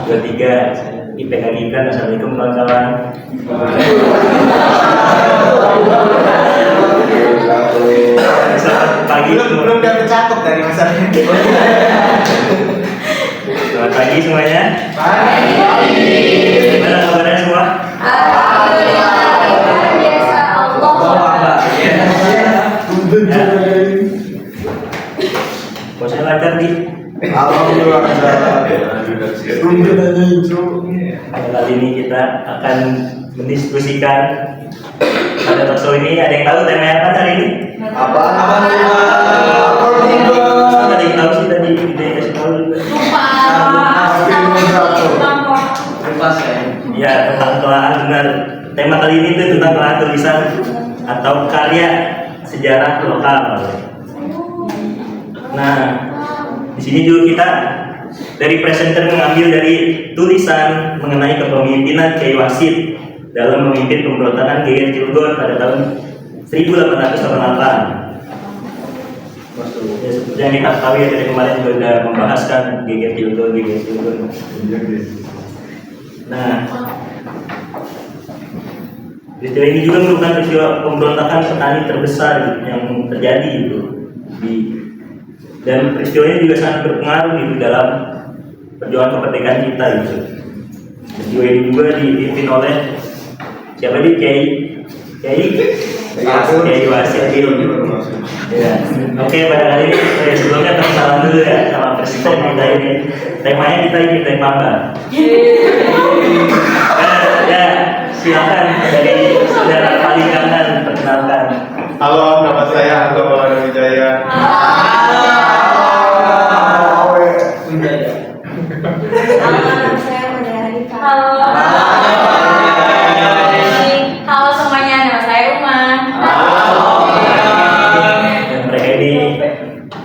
23 IPK kita. Assalamualaikum kawan-kawan. Selamat pagi. Belum dapat cakup dari masalahnya. Selamat pagi semuanya. Pagi. Gimana kabarnya semua? Alhamdulillah, biasa Allah. Bosnya lancar di. Alhamdulillah. Kali ini kita akan mendiskusikan pada talkshow ini. Ada yang tahu temanya apa hari ini? Apa? Ada yang tahu sih tadi ide kasih tahu? Lupa saya. Ya, tentang telaah benar. Tema kali ini itu tentang telaah tulisan atau karya sejarah lokal. Nah, di sini juga kita dari presenter mengambil dari tulisan mengenai kepemimpinan Kiai Wasid dalam memimpin pemberontakan Geger Cilegon pada tahun 1888. Ya, seperti yang kita tahu ya dari kemarin juga sudah membahaskan Geger Cilegon. Nah, peristiwa ini juga merupakan peristiwa pemberontakan petani terbesar yang terjadi itu dan peristiwa ini juga sangat berpengaruh gitu dalam perjuangan kemerdekaan kita gitu. Peristiwa ini juga dipimpin oleh siapa nih? Kiai Wasid. Ya. Oke, pada kali ini sebelumnya kita salam dulu ya sama presiden kita ini. Temanya kita ini tema apa? Ya, silakan dari saudara paling kanan perkenalkan. Halo, nama saya Anto Maulana Wijaya. Saya Mudahari. Halo semuanya, nama saya Uma. Dan mereka ini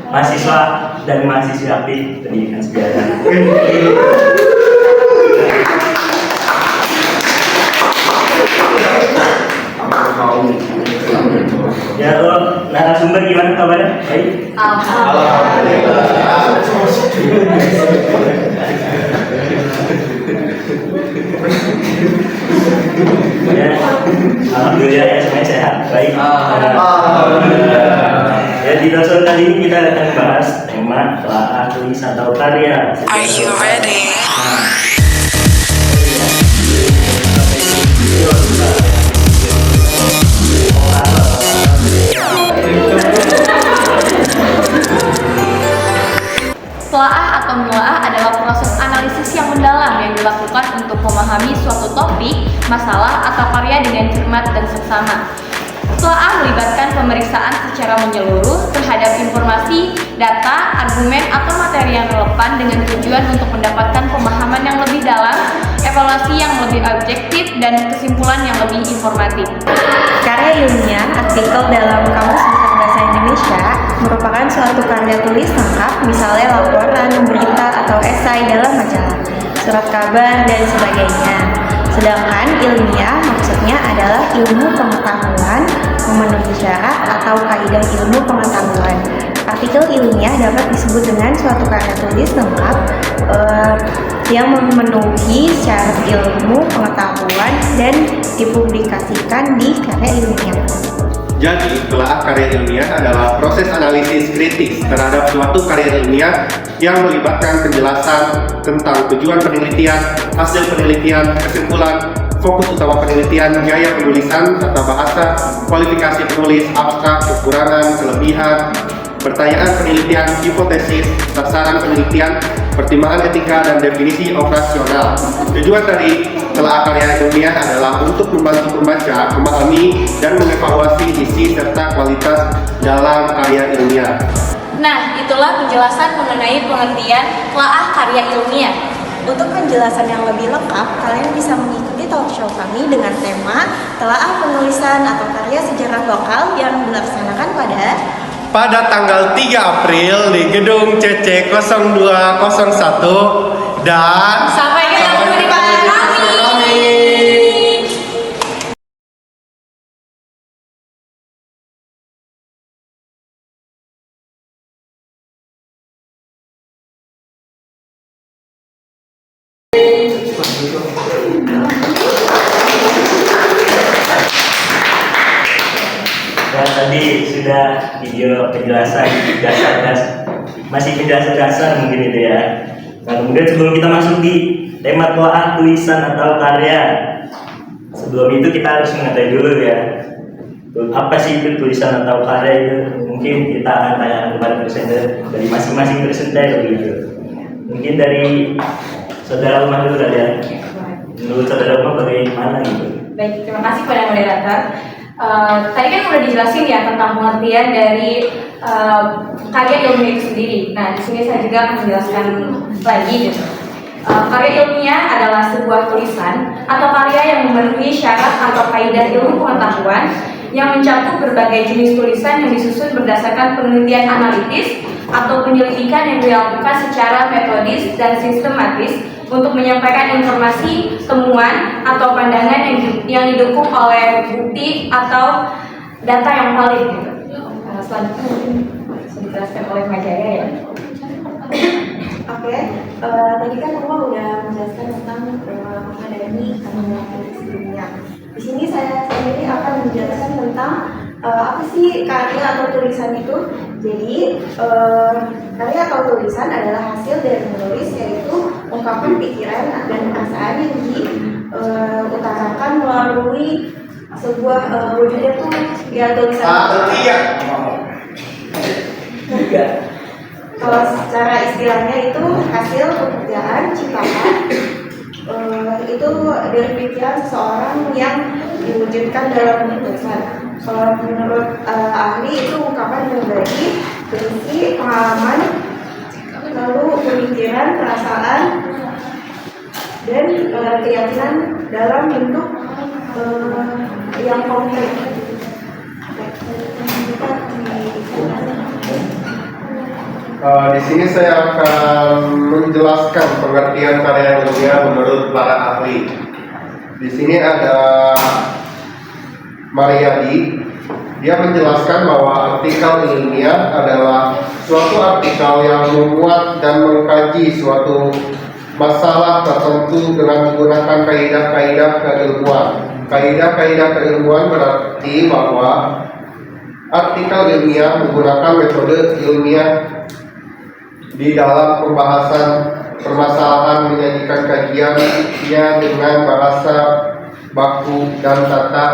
mahasiswa dan mahasiswi aktif pendidikan sejarah. Ya, lo narasumber gimana kabarnya? Baik. Ya, alhamdulillah ya semuanya sehat. Baik. Ya, di episode kali ini kita akan bahas tema telaah tulisan atau karya. Are you ready? Telaah atau menelaah adalah proses analisis yang mendalam yang dilakukan untuk memahami suatu topik, masalah, atau karya dengan cermat dan seksama. Telaah melibatkan pemeriksaan secara menyeluruh terhadap informasi, data, argumen, atau materi yang relevan dengan tujuan untuk mendapatkan pemahaman yang lebih dalam, evaluasi yang lebih objektif, dan kesimpulan yang lebih informatif. Karya ilmiah, artikel dalam Kamus Besar Bahasa Indonesia, merupakan suatu karya tulis lengkap, misalnya laporan, berita, atau esai dalam majalah, surat kabar, dan sebagainya. Sedangkan ilmiah maksudnya adalah ilmu pengetahuan memenuhi syarat atau kaidah ilmu pengetahuan. Artikel ilmiah dapat disebut dengan suatu karya tulis lengkap yang memenuhi syarat ilmu pengetahuan dan dipublikasikan di karya ilmiah. Jadi, telaah karya ilmiah adalah proses analisis kritis terhadap suatu karya ilmiah yang melibatkan penjelasan tentang tujuan penelitian, hasil penelitian, kesimpulan, fokus utama penelitian, gaya penulisan, tata bahasa, kualifikasi penulis, abstrak, kekurangan, kelebihan, pertanyaan penelitian, hipotesis, sasaran penelitian, pertimbangan etika, dan definisi operasional. Tujuan dari telaah karya ilmiah adalah untuk membantu pembaca memahami dan mengevaluasi isi serta kualitas dalam karya ilmiah. Nah, itulah penjelasan mengenai pengertian telaah karya ilmiah. Untuk penjelasan yang lebih lengkap, kalian bisa mengikuti talkshow kami dengan tema telaah penulisan atau karya sejarah lokal yang dilaksanakan pada tanggal 3 April di gedung CC 0201 dan Sampai ketemu di pada kami. Ya, tadi sudah video penjelasan masih penjelasan dasar mungkin itu ya. Nah, kemudian sebelum kita masuk di tema telaah tulisan atau karya, sebelum itu kita harus mengetahui dulu ya, apa sih itu tulisan atau karya itu. Mungkin kita akan tanyakan kepada presenter dari masing-masing presenter begitu. Mungkin dari saudara Umar dulu kali ya. Menurut saudara Umar bagaimana gitu? Baik, terima kasih kepada moderator. Tadi kan udah dijelasin ya tentang pengertian dari karya ilmiah itu sendiri. Nah, di sini saya juga akan menjelaskan lagi gitu. Karya ilmiah adalah sebuah tulisan atau karya yang memenuhi syarat atau kaidah ilmu pengetahuan yang mencakup berbagai jenis tulisan yang disusun berdasarkan penelitian analitis atau penyelidikan yang dilakukan secara metodis dan sistematis untuk menyampaikan informasi, temuan, atau pandangan yang didukung oleh bukti atau data yang valid gitu. Selanjutnya mungkin bisa dijelaskan oleh Majaya ya. Oke, tadi kan Uma udah menjelaskan tentang mengenai analisis ilmiah. Di sini saya sendiri akan menjelaskan tentang apa sih karya atau tulisan itu. Jadi karya atau tulisan adalah hasil dari menulis, yaitu ungkapan pikiran dan perasaan yang diutarakan melalui sebuah wujudnya tuh ya tulisan. Kalau secara istilahnya itu hasil pekerjaan ciptaan, itu dari pikiran seseorang yang diwujudkan dalam bentuk tulisan. Kalau menurut ahli itu ungkapan pribadi berisi pengalaman, lalu pemikiran, perasaan, dan keyakinan dalam bentuk yang konkret. Di sini saya akan menjelaskan pengertian karya ilmiah menurut para ahli. Di sini ada Mariadi. Dia menjelaskan bahwa artikel ilmiah adalah suatu artikel yang memuat dan mengkaji suatu masalah tertentu dengan menggunakan kaidah-kaidah keilmuan. Kaidah-kaidah keilmuan berarti bahwa artikel ilmiah menggunakan metode ilmiah di dalam pembahasan permasalahan, menyajikan kajiannya dengan bahasa baku dan tata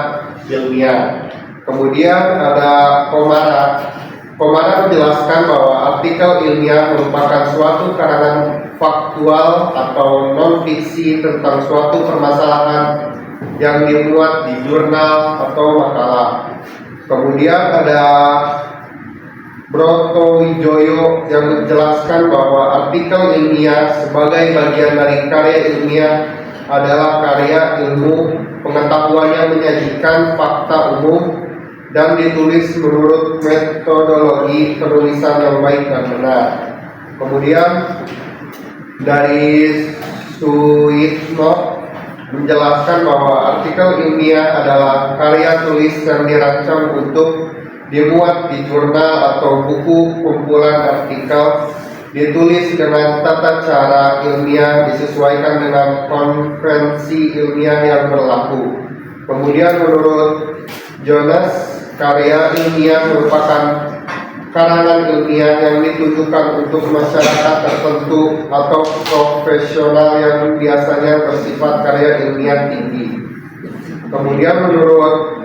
ilmiah. Kemudian ada Komara. Komara menjelaskan bahwa artikel ilmiah merupakan suatu karangan faktual atau non-fiksi tentang suatu permasalahan yang dimuat di jurnal atau makalah. Kemudian ada Brotowijoyo yang menjelaskan bahwa artikel ilmiah sebagai bagian dari karya ilmiah adalah karya ilmu pengetahuan yang menyajikan fakta umum dan ditulis menurut metodologi penulisan yang baik dan benar. Kemudian dari Suitno menjelaskan bahwa artikel ilmiah adalah karya tulis yang dirancang untuk dimuat di jurnal atau buku kumpulan artikel, ditulis dengan tata cara ilmiah disesuaikan dengan konvensi ilmiah yang berlaku. Kemudian menurut Jonas, karya ilmiah merupakan karangan ilmiah yang ditujukan untuk masyarakat tertentu atau profesional yang biasanya bersifat karya ilmiah tinggi. Kemudian menurut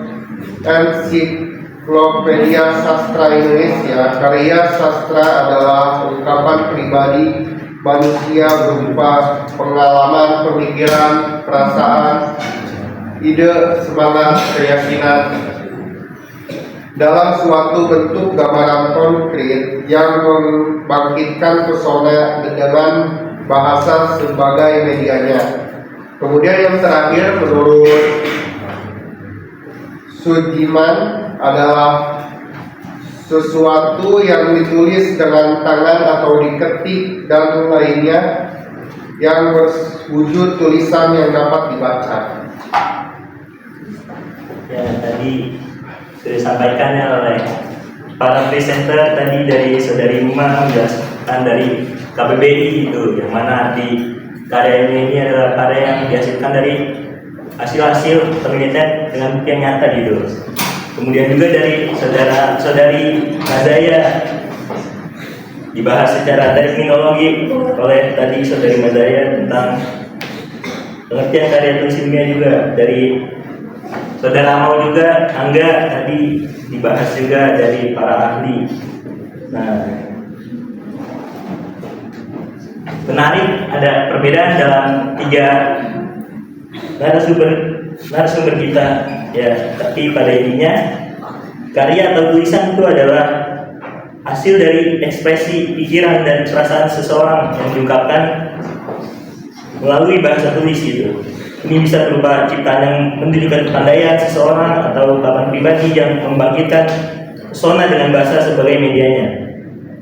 Ensiklopedia Sastra Indonesia, karya sastra adalah ungkapan pribadi manusia berupa pengalaman, pemikiran, perasaan, ide, semangat, keyakinan dalam suatu bentuk gambaran konkret yang membangkitkan pesona dengan bahasa sebagai medianya. Kemudian yang terakhir menurut Sujiman adalah sesuatu yang ditulis dengan tangan atau diketik dan lainnya yang berwujud tulisan yang dapat dibaca. Ya, tadi sudah disampaikan ya oleh para presenter tadi dari saudari Uma menjelaskan dari KBBI itu, yang mana arti karya ini adalah karya yang dihasilkan dari hasil-hasil penelitian dengan bukti yang nyata gitu. Kemudian juga dari saudari Mazaya dibahas secara terminologi oleh tadi saudari Mazaya tentang pengertian karya tulis ilmiah juga. Dari saudara Mau juga, Angga tadi dibahas juga dari para ahli. Nah, menarik ada perbedaan dalam 3 narasumber kita ya, tapi pada intinya karya atau tulisan itu adalah hasil dari ekspresi pikiran dan perasaan seseorang yang diungkapkan melalui bahasa tulis gitu. Ini bisa berupa ciptaan yang menunjukkan kepandaian seseorang atau ungkapan pribadi yang membangkitkan pesona dengan bahasa sebagai medianya.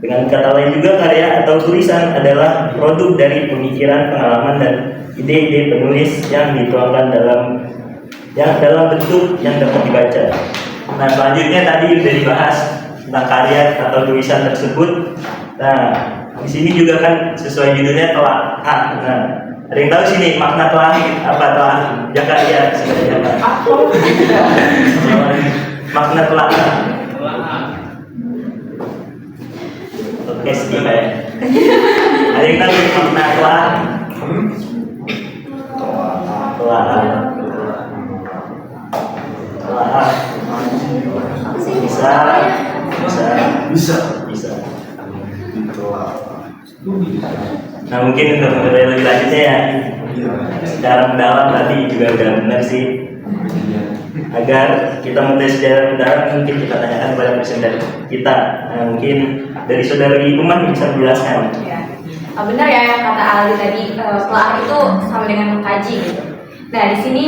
Dengan kata lain juga, karya atau tulisan adalah produk dari pemikiran, pengalaman, dan ide-ide penulis yang dituangkan dalam bentuk yang dapat dibaca. Nah, selanjutnya tadi sudah dibahas tentang karya atau tulisan tersebut. Nah, di sini juga kan sesuai judulnya telaah. Nah, ada yang tahu sini makna telaah apa? Telaah Jakaria sebenarnya apa? Makna telaah. Oke, skip ya. Ada yang tahu makna telaah? Telaah. Bisa. Nah, mungkin untuk lebih lanjutnya ya, secara mendalam tadi juga udah benar sih. Agar kita mengetahui secara mendalam, mungkin kita tanyakan kepada presenter kita. Nah, mungkin dari saudari Uman bisa menjelaskan. Ya. Benar ya yang kata Ali tadi, telaah itu sama dengan mengkaji gitu. Nah, di sini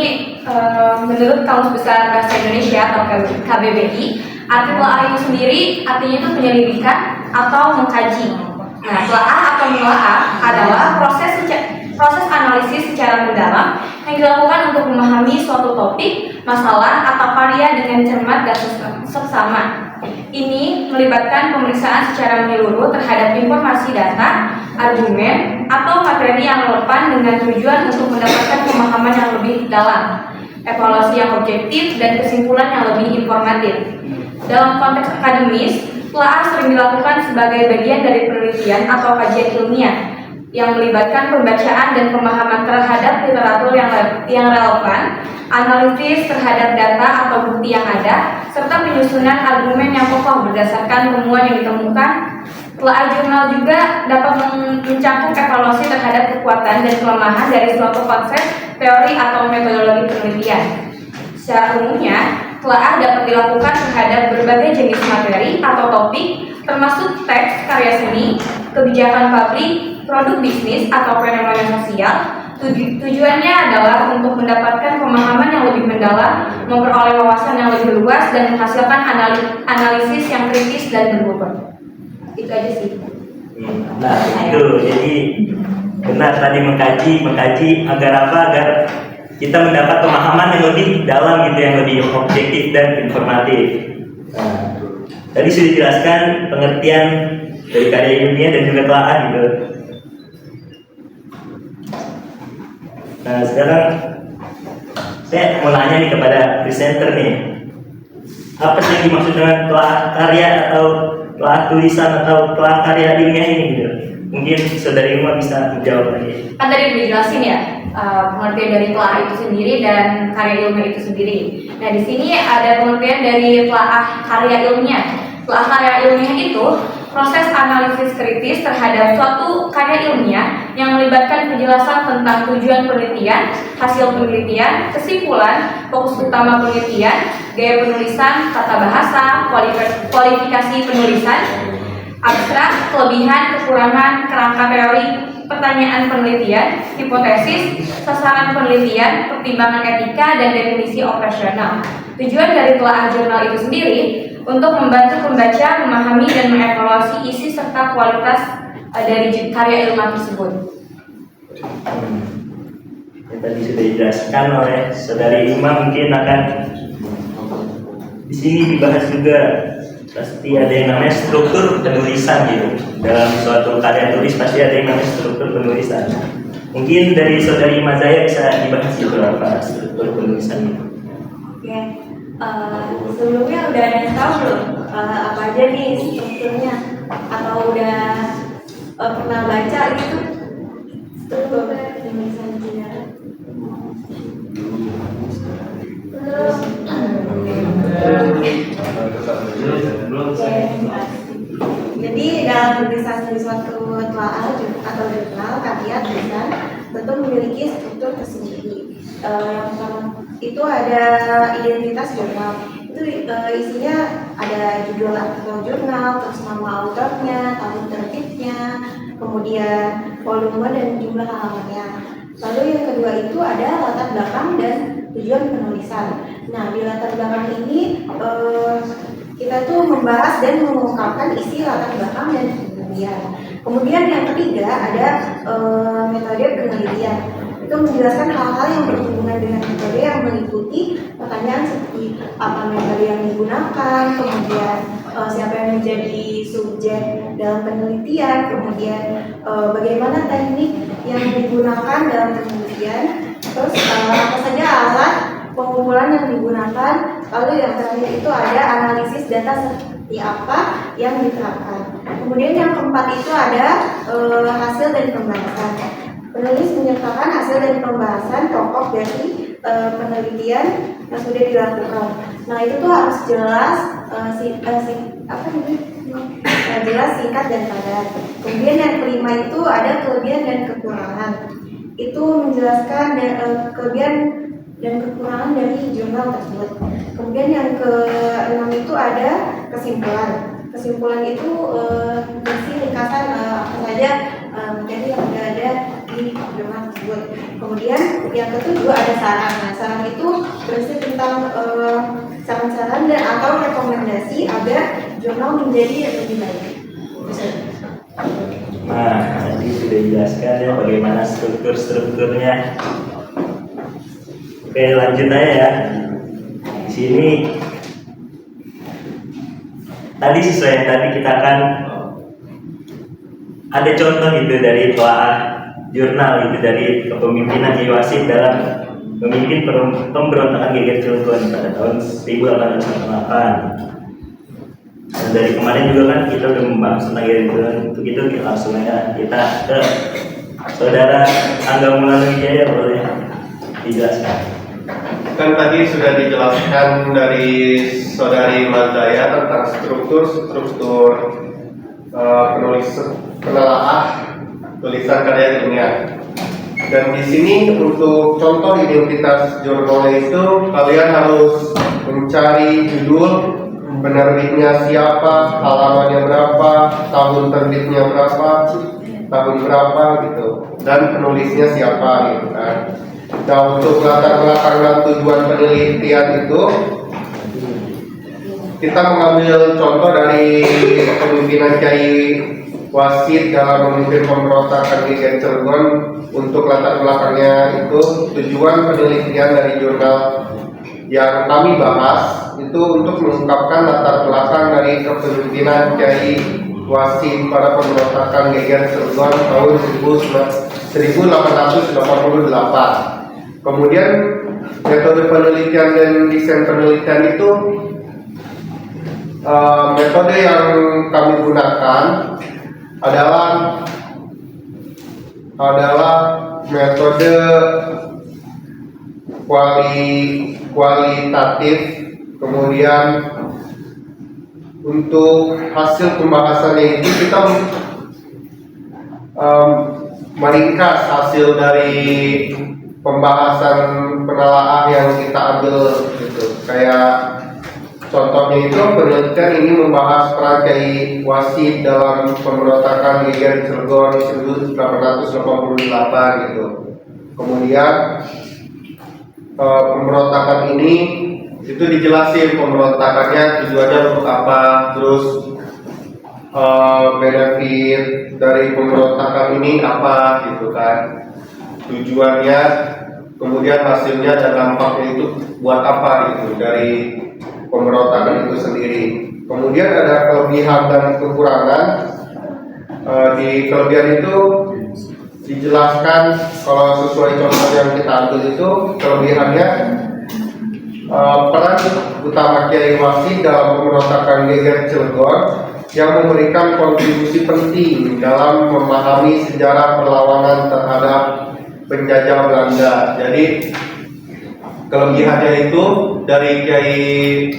menurut Kamus Besar Bahasa Indonesia atau KBBI, arti telaah itu sendiri artinya itu penyelidikan atau mengkaji. Nah, telaah atau menelaah adalah proses analisis secara mendalam yang dilakukan untuk memahami suatu topik, masalah, atau karya dengan cermat dan seksama. Ini melibatkan pemeriksaan secara menyeluruh terhadap informasi data, argumen, atau materi yang relevan dengan tujuan untuk mendapatkan pemahaman yang lebih dalam, evaluasi yang objektif, dan kesimpulan yang lebih informatif. Dalam konteks akademis, telaah sering dilakukan sebagai bagian dari penelitian atau kajian ilmiah yang melibatkan pembacaan dan pemahaman terhadap literatur yang relevan, analisis terhadap data atau bukti yang ada, serta penyusunan argumen yang kokoh berdasarkan temuan yang ditemukan. Telaah jurnal juga dapat mencakup evaluasi terhadap kekuatan dan kelemahan dari suatu konsep, teori, atau metodologi penelitian. Secara umumnya, telaah dapat dilakukan terhadap berbagai jenis materi atau topik, termasuk teks, karya seni, kebijakan pabrik, produk bisnis, atau fenomena sosial. Tujuannya adalah untuk mendapatkan pemahaman yang lebih mendalam, memperoleh wawasan yang lebih luas, dan menghasilkan analisis yang kritis dan berbobot. Itu aja sih. Nah, itu jadi benar tadi mengkaji agar apa? Agar kita mendapat pemahaman yang lebih dalam gitu, yang lebih objektif dan informatif. Nah, tadi sudah dijelaskan pengertian dari karya ilmiah dan juga telaah gitu. Nah, sekarang saya mau nanya nih kepada presenter nih, apa sih yang dimaksud dengan telaah karya atau telaah tulisan atau telaah karya ilmiah ini gitu? Mungkin saudari Uma bisa menjawab lagi. Kan tadi udah dijelasin ya pengertian dari telaah itu sendiri dan karya ilmiah itu sendiri. Nah, di sini ada pengertian dari telaah karya ilmiah. Telaah karya ilmiah itu proses analisis kritis terhadap suatu karya ilmiah yang melibatkan penjelasan tentang tujuan penelitian, hasil penelitian, kesimpulan, fokus utama penelitian, gaya penulisan, tata bahasa, kualifikasi penulisan, abstrak, kelebihan, kekurangan, kerangka teori, pertanyaan penelitian, hipotesis, sasaran penelitian, pertimbangan etika, dan definisi operasional. Tujuan dari telaah jurnal itu sendiri untuk membantu pembaca memahami dan mengevaluasi isi serta kualitas dari karya ilmiah tersebut. Yang tadi sudah dijelaskan oleh saudari Ima, mungkin akan di sini dibahas juga pasti ada yang namanya struktur penulisan gitu. Dalam suatu karya tulis pasti ada yang namanya struktur penulisan. Mungkin dari saudari Mazaya bisa dibahas itu apa struktur penulisan itu. Oke, sebelumnya udah ada yang tahu belum apa aja nih strukturnya? Atau udah pernah baca gitu struktur penulisan sejarah? Oke, jadi dalam penulisan suatu telaah atau jurnal karya tulisan tentu memiliki struktur tersendiri. Yang pertama itu ada identitas jurnal. Itu isinya ada judul artikel jurnal, terus nama autornya, tahun terbitnya, kemudian volume dan jumlah halamannya. Lalu yang kedua itu ada latar belakang dan tujuan penulisan. Nah, di latar belakang ini kita tuh membahas dan mengungkapkan isi latar belakang dan kemudian. Kemudian yang ketiga ada metode penelitian. Itu menjelaskan hal-hal yang berhubungan dengan metode yang meliputi pertanyaan seperti apa metode yang digunakan, kemudian siapa yang menjadi subjek dalam penelitian, kemudian bagaimana teknik yang digunakan dalam penelitian, terus apa saja alat pengumpulan yang digunakan, lalu yang terakhir itu ada analisis data seperti apa yang diterapkan. Kemudian yang keempat itu ada hasil dari pembahasan. Penulis menyertakan hasil dari pembahasan pokok dari penelitian yang sudah dilakukan. Nah itu tuh harus jelas, jelas, singkat dan padat. Kemudian yang kelima itu ada kelebihan dan kekurangan. Itu menjelaskan kelebihan dan kekurangan dari jurnal tersebut. Kemudian yang keenam itu ada kesimpulan. Kesimpulan itu berisi ringkasan apa saja materi yang sudah ada di jurnal tersebut. Kemudian yang ketujuh ada saran. Nah, saran itu berisi tentang saran-saran dan atau rekomendasi agar jurnal menjadi lebih baik. Nah, tadi sudah dijelaskan ya bagaimana strukturnya. Oke, lanjut aja ya. Di sini tadi sesuai yang tadi kita akan ada contoh itu dari telaah jurnal itu dari kepemimpinan Kiai Wasid dalam memimpin pemberontakan Geger Cilegon pada tahun 1898. Dan dari kemarin juga kan kita udah membahas tentang Geger Cilegon. Untuk itu kita langsung aja kita ke saudara Angga Maulana Wijaya, boleh dijelaskan. Kan tadi sudah dijelaskan dari saudari Mazaya tentang struktur penulis penelaah tulisan karya ilmiah. Dan di sini untuk contoh identitas jurnalnya itu kalian harus mencari judul, penerbitnya siapa, halamannya berapa, tahun terbitnya berapa, tahun berapa gitu, dan penulisnya siapa gitu kan. Nah untuk latar belakang dan tujuan penelitian itu kita mengambil contoh dari kepemimpinan Kiai Wasid dalam memimpin pemberontakan Geger Cilegon. Untuk latar belakangnya itu tujuan penelitian dari jurnal yang kami bahas itu untuk mengungkapkan latar belakang dari kepemimpinan Kiai Wasid pada pemberontakan Geger Cilegon tahun 1888. Kemudian metode penelitian dan desain penelitian itu metode yang kami gunakan adalah metode kualitatif. Kemudian untuk hasil pembahasannya itu kita meringkas hasil dari pembahasan penelaah yang kita ambil gitu. Kayak contohnya itu penelitian ini membahas peran Kiai Wasid dalam pemberontakan Geger Cilegon 1888 gitu. Kemudian pemberontakan ini itu dijelasin pemberontakannya tujuannya untuk apa, terus benefit dari pemberontakan ini apa gitu kan, tujuannya, kemudian hasilnya dan dampaknya itu buat apa gitu dari pemberontakan itu sendiri. Kemudian ada kelebihan dan kekurangan. Di kelebihan itu dijelaskan kalau sesuai contoh yang kita ambil itu kelebihannya. Peran utama Kiai Wasid dalam pemberontakan Geger Cilegon yang memberikan kontribusi penting dalam memahami sejarah perlawanan terhadap penjajah Belanda. Jadi kelebihannya itu dari Kiai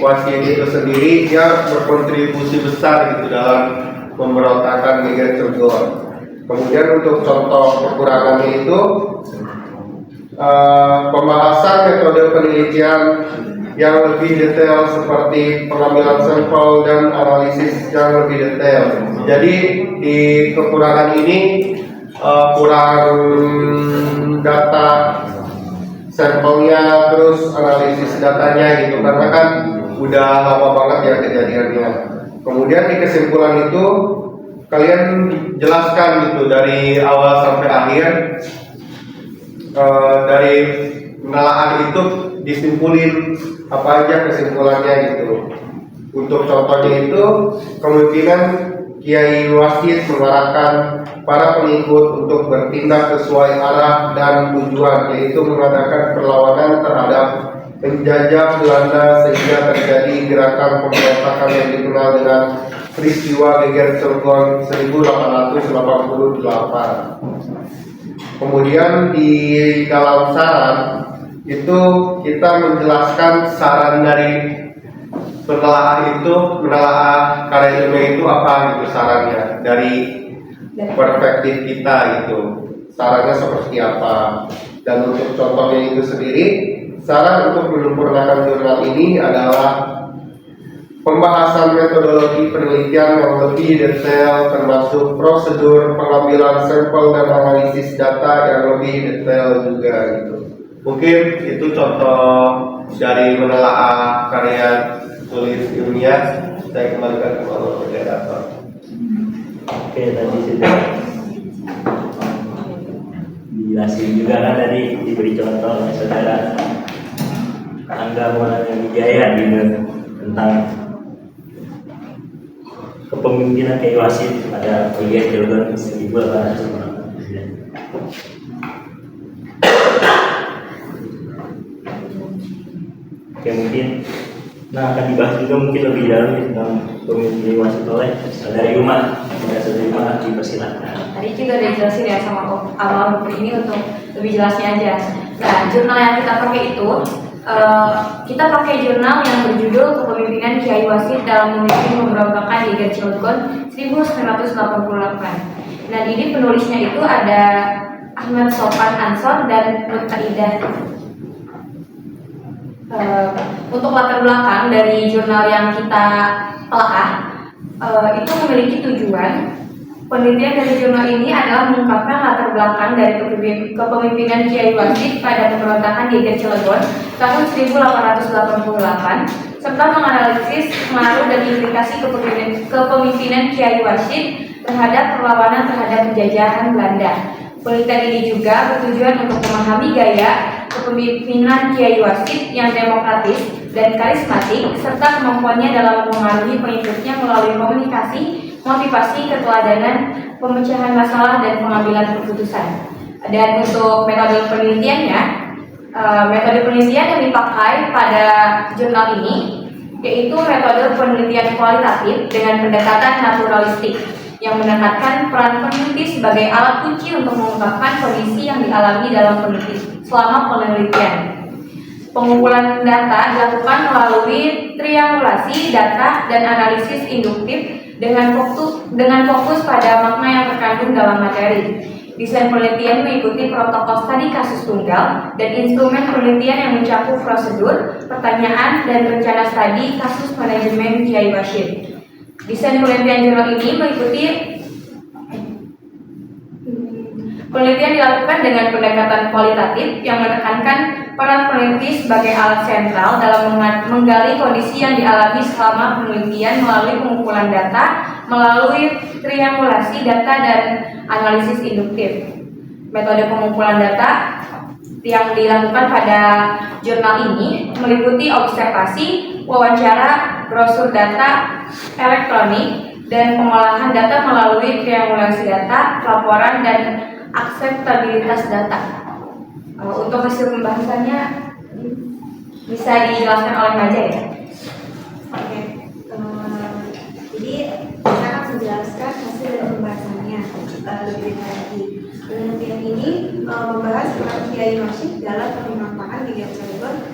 Wasid itu sendiri, dia berkontribusi besar gitu dalam pemberontakan Geger Cilegon. Kemudian untuk contoh kekurangannya itu pembahasan metode penelitian yang lebih detail seperti pengambilan sampel dan analisis yang lebih detail. Jadi di kekurangan ini kurang data sampelnya, terus analisis datanya gitu, karena kan udah lama banget ya kejadiannya. Kemudian di kesimpulan itu kalian jelaskan gitu dari awal sampai akhir. Dari penelaahan itu disimpulin apa aja kesimpulannya gitu. Untuk contohnya itu kemungkinan Kiai Wasid mengarahkan para pengikut untuk bertindak sesuai arah dan tujuan, yaitu mengadakan perlawanan terhadap penjajah Belanda sehingga terjadi gerakan pemberontakan yang dikenal dengan peristiwa Geger Cilegon 1888. Kemudian di dalam saran itu kita menjelaskan saran dari penelaah karya ilmiah itu apa gitu, sarannya dari perspektif kita itu sarannya seperti apa. Dan untuk contohnya itu sendiri, saran untuk menyempurnakan jurnal ini adalah pembahasan metodologi penelitian yang lebih detail, termasuk prosedur pengambilan sampel dan analisis data yang lebih detail juga gitu. Mungkin itu contoh dari menelaah karya tulis ilmiah. Saya kembalikan ke Bapak Moderator. Oke, tadi sudah dijelasin juga kan, tadi diberi contoh oleh saudara Angga Maulana Wijaya gitu tentang kepemimpinan Kiai Wasid pada Geger Cilegon 1888. Oke, mungkin akan dibahas juga mungkin lebih dalam tentang pemimpinan Wasid oleh saudari Uma. Saudari Uma, dipersilakan. Tadi juga udah dijelasin ya sama Abang ini untuk lebih jelasnya aja. Nah, jurnal yang kita pakai itu kita pakai jurnal yang berjudul Kepemimpinan Kiai Wasid dalam Memimpin Pemberontakan Geger Cilegon 1988. Dan ini penulisnya itu ada Ahmad Sofan Ansor dan Mutaidah. Untuk latar belakang dari jurnal yang kita telaah itu memiliki tujuan. Penelitian dari jurnal ini adalah mengungkapkan latar belakang dari kepemimpinan Kiai Wasid pada pemberontakan Geger Cilegon tahun 1888 serta menganalisis pengaruh dan implikasi kepemimpinan Kiai Wasid terhadap perlawanan terhadap penjajahan Belanda. Penelitian ini juga bertujuan untuk memahami gaya kepemimpinan Kiai Wasid yang demokratis dan karismatik serta kemampuannya dalam mempengaruhi pengikutnya melalui komunikasi, motivasi, keteladanan, pemecahan masalah, dan pengambilan keputusan. Dan untuk metode penelitiannya, metode penelitian yang dipakai pada jurnal ini yaitu metode penelitian kualitatif dengan pendekatan naturalistik yang menekankan peran peneliti sebagai alat kunci untuk mengungkapkan kondisi yang dialami dalam selama penelitian. Pengumpulan data dilakukan melalui triangulasi data dan analisis induktif dengan fokus pada makna yang terkandung dalam materi. Desain penelitian mengikuti protokol studi kasus tunggal dan instrumen penelitian yang mencakup prosedur, pertanyaan, dan rencana studi kasus manajemen Kiai Wasid. Desain penelitian jurnal ini mengikuti penelitian dilakukan dengan pendekatan kualitatif yang menekankan peran peneliti sebagai alat sentral dalam menggali kondisi yang dialami selama penelitian melalui pengumpulan data, melalui triangulasi data dan analisis induktif. Metode pengumpulan data yang dilakukan pada jurnal ini meliputi observasi, wawancara, brosur data elektronik, dan pengolahan data melalui triangulasi data, laporan, dan akseptabilitas data. Untuk hasil pembahasannya bisa dijelaskan oleh Mbak Jaya ya? Oke, jadi saya akan menjelaskan hasil dari pembahasannya lebih detail lagi. Penelitian ini membahas peran Kiai Rashid dalam pengembangan di Cilegon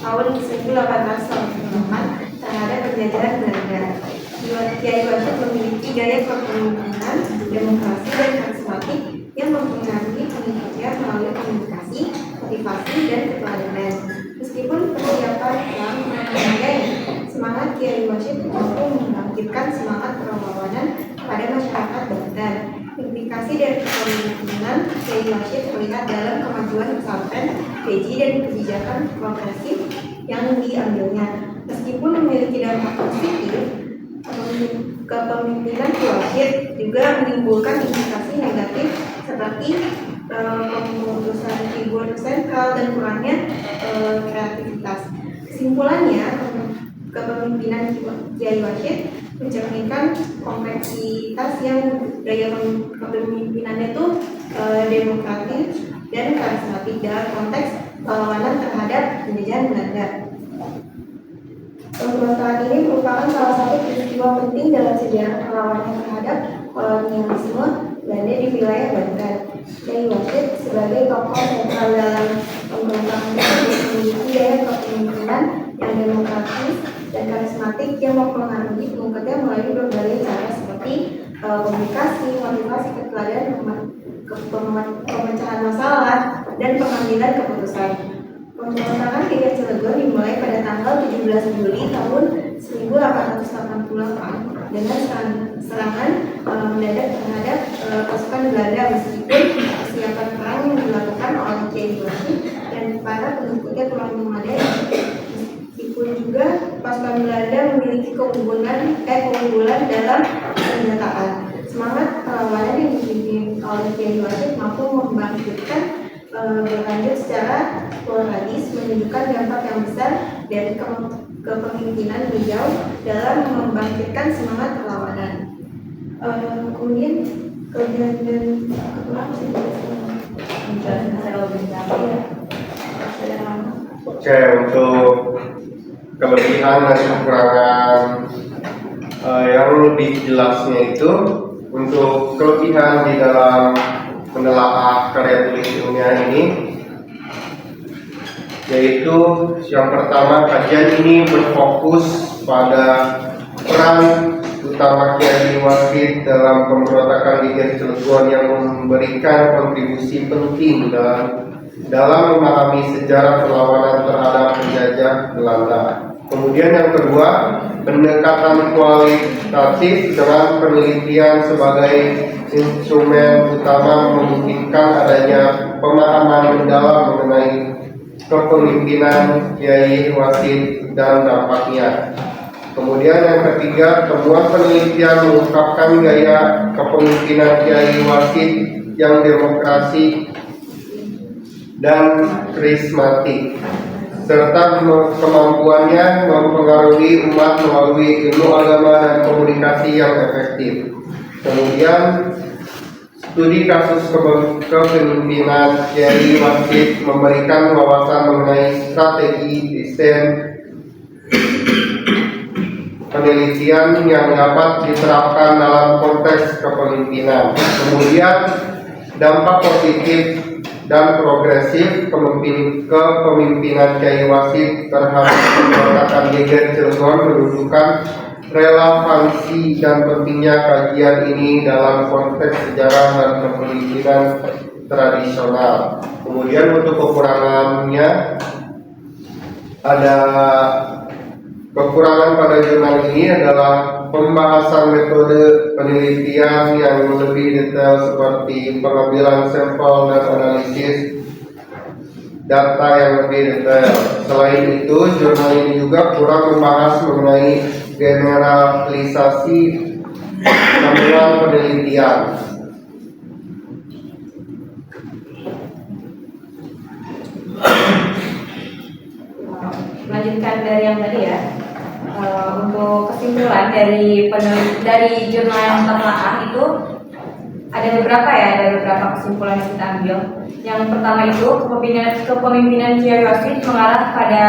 tahun 1898 terhadap penjajahan Belanda. Kiai Rashid memiliki gaya kepemimpinan, demokrasi dan karismatik yang mempengaruhi penelitian melalui komunikasi, motivasi, dan keteladanan. Meskipun persiapan yang memadai, semangat Kiai Rashid mampu membangkitkan semangat perlawanan pada masyarakat Banten. Implikasi dari kepemimpinan Kiai Rashid terlihat dalam kemajuan pesantren, PJ, dan kebijakan progresif yang diambilnya. Meskipun memiliki dampak positif, kepemimpinan Kiai Rashid juga menimbulkan implikasi negatif seperti pemutusan figur sentral dan kurangnya kreativitas. Kesimpulannya, kepemimpinan Kiai Rashid mencerminkan kompleksitas yang gaya kepemimpinannya itu demokratis dan karismatik dalam konteks perlawanan terhadap penjajahan Belanda. Pemberontakan ini merupakan salah satu peristiwa penting dalam sejarah perlawanan terhadap kolonialisme Belanda di wilayah Banten. Kiai Rashid sebagai tokoh sentral dalam pemberontakan ini memiliki gaya kepemimpinan yang demokratis dan karismatik yang mempengaruhi pengikutnya melalui berbagai cara seperti komunikasi, motivasi, keteladanan, pemecahan masalah, dan pengambilan keputusan. Pemberontakan di Cilegon dimulai pada tanggal 17 Juli tahun 1888 dengan serangan mendadak terhadap pasukan Belanda. Meskipun persiapan perang yang dilakukan oleh Kiai Rashid dan para pengikutnya kurang memadai, meskipun juga pasukan Belanda memiliki keunggulan dalam senjataan. Semangat perlawanan yang dipimpin oleh Kiai Rashid mampu membangkitkan berlanjut secara sporadis, menunjukkan dampak yang besar dari kepemimpinan beliau dalam membangkitkan semangat perlawanan. Kemudian kelebihan dan kekurangan Oke, untuk kelebihan dan kekurangan yang lebih jelasnya itu, untuk kelebihan di dalam menelaah karya tulis ilmiah ini, yaitu yang pertama, kajian ini berfokus pada peran utama Kiai Rashid dalam pemberontakan di Cilegon yang memberikan kontribusi penting dalam memahami sejarah perlawanan terhadap penjajah Belanda. Kemudian yang kedua, pendekatan kualitatif dengan penelitian sebagai instrumen utama memungkinkan adanya pemahaman mendalam mengenai kepemimpinan Kiai Rashid dan dampaknya. Kemudian yang ketiga, temuan penelitian mengungkapkan gaya kepemimpinan Kiai Rashid yang demokrasi dan karismatik, serta kemampuannya mempengaruhi umat melalui ilmu agama dan komunikasi yang efektif. Kemudian studi kasus kepemimpinan Kiai Rashid memberikan wawasan mengenai strategi desain penelitian yang dapat diterapkan dalam konteks kepemimpinan. Kemudian dampak positif dan progresif kepemimpinan Kiai Rashid terhadap pemberontakan geger Cilegon menunjukkan relevansi dan pentingnya kajian ini dalam konteks sejarah dan kepemimpinan tradisional. Kemudian untuk kekurangannya, ada kekurangan pada jurnal ini adalah pembahasan metode penelitian yang lebih detail seperti pengambilan sampel dan analisis data yang lebih detail. Selain itu, jurnal ini juga kurang membahas mengenai generalisasi temuan penelitian. Melanjutkan dari yang tadi ya, untuk kesimpulan dari jurnal yang tertelaah itu, Ada beberapa kesimpulan yang kita ambil. Yang pertama itu kepemimpinan Kiai Rashid mengarah pada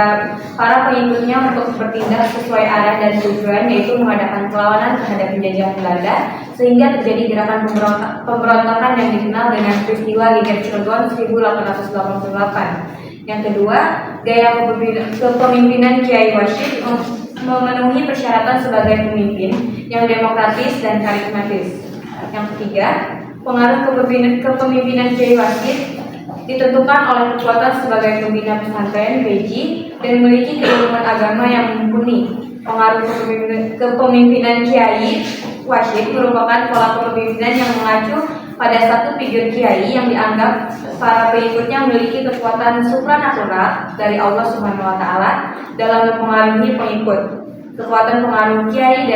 para pengikutnya untuk bertindak sesuai arah dan tujuan, yaitu mengadakan perlawanan terhadap penjajahan Belanda, sehingga terjadi gerakan pemberontakan yang dikenal dengan peristiwa Geger Cilegon 1888. Yang kedua, gaya kepemimpinan Kiai Rashid memenuhi persyaratan sebagai pemimpin yang demokratis dan karismatis. Yang ketiga, pengaruh kepemimpinan Kiai Rashid ditentukan oleh kekuatan sebagai pembina pesantren Beji dan memiliki keilmuan agama yang mumpuni. Pengaruh kepemimpinan Kiai Rashid merupakan pola kepemimpinan yang mengacu pada satu figur kiai yang dianggap para pengikutnya memiliki kekuatan supranatural dari Allah Subhanahu wa taala dalam mempengaruhi pengikut. Kekuatan pengaruh kiai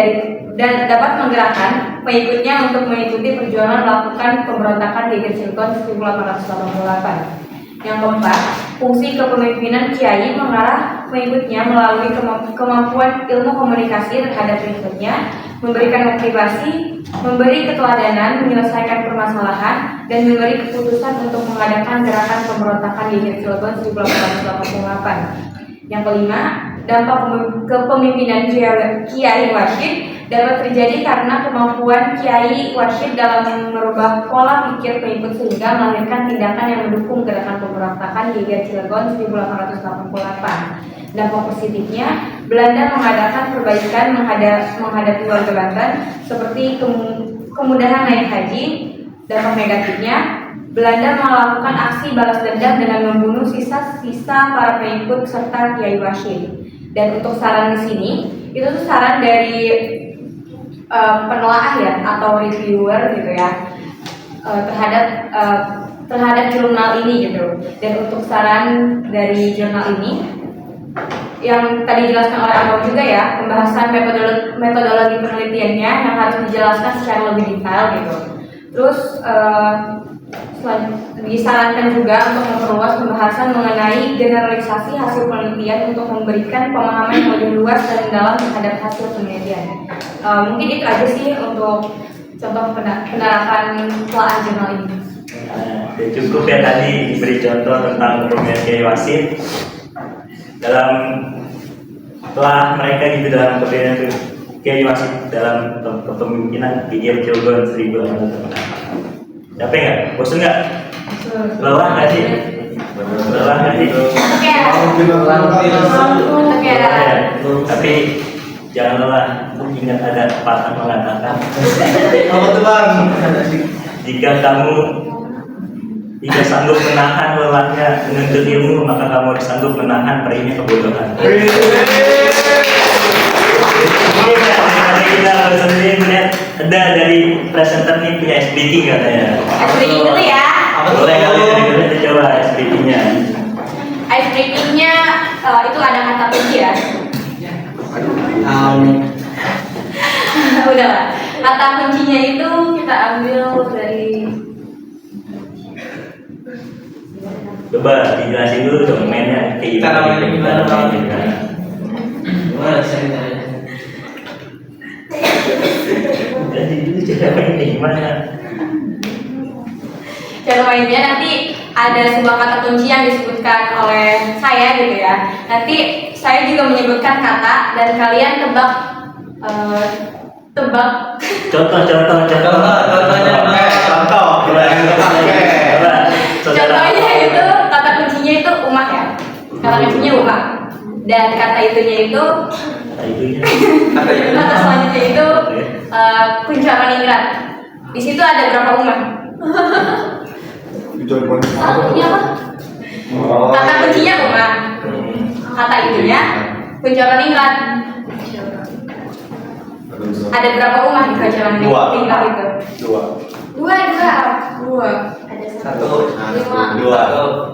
dan dapat menggerakkan pengikutnya untuk mengikuti perjuangan melakukan pemberontakan Geger Cilegon 1888. Yang keempat, fungsi kepemimpinan kiai mengarah pengikutnya melalui kemampuan ilmu komunikasi terhadap pengikutnya, memberikan motivasi, memberi keteladanan, menyelesaikan permasalahan, dan memberi keputusan untuk mengadakan gerakan pemberontakan Geger Cilegon 1888. Yang kelima, dampak kepemimpinan Kiai Rashid dapat terjadi karena kemampuan Kiai Rashid dalam merubah pola pikir pengikut sehingga melahirkan tindakan yang mendukung gerakan pemberontakan Geger Cilegon 1888. Dampak positifnya, Belanda mengadakan perbaikan menghadapi warga Banten seperti kemudahan naik haji. Dampak negatifnya, Belanda melakukan aksi balas dendam dengan membunuh sisa-sisa para pengikut serta Kiai Rashid. Dan untuk saran di sini, itu tuh saran dari penelaah ya atau reviewer gitu ya terhadap jurnal ini gitu. Dan untuk saran dari jurnal ini yang tadi dijelaskan oleh Abang juga ya, pembahasan metodologi penelitiannya yang harus dijelaskan secara lebih detail gitu. Terus disarankan juga untuk memperluas pembahasan mengenai generalisasi hasil penelitian untuk memberikan pemahaman yang lebih luas dan mendalam terhadap hasil penelitian. Mungkin itu aja sih untuk contoh penerapan telaah jurnal ini. Ya cukup ya tadi diberi contoh tentang kepemimpinan Kiai Rashid dalam telah mereka gitu dalam kepemimpinan Kiai Rashid dalam kepemimpinan Geger Cilegon 1888. Capek nggak? Bosan nggak? Lelah nggak sih? Lelah nggak sih? Tapi jangan lelah. Ingat ada pepatah mengatakan, Apa tuh bang? jika sanggup menahan lelahnya menuntut ilmu, maka kamu harus sanggup menahan perihnya kebodohan. Kita sendiri melihat ada dari presenter nih punya SBT katanya. SBT dulu ya. Boleh kali ini kita coba SBT-nya. SBT-nya itu ada kata kunci ya. Udah lah. Kata kuncinya itu kita ambil dari. Coba dijelasin dulu dong mainnya kayak Cara mainnya gimana, Bang? Gimana caranya? Jadi dulu cara mainnya gimana? Cara mainnya nanti ada sebuah kata kunci yang disebutkan oleh saya gitu ya. Nanti saya juga menyebutkan kata dan kalian tebak. Contohnya Contohnya itu kata kuncinya itu umat ya. Kata kuncinya umat. Dan kata itunya itu kata selanjutnya itu kuncaran ningrat. Di situ ada berapa umat? Satunya apa? Kata kuncinya umat. Kata itunya kuncaran ningrat. Ada berapa umat di kuncaran ningrat itu? Dua. Ada Satu. Lima. Dua.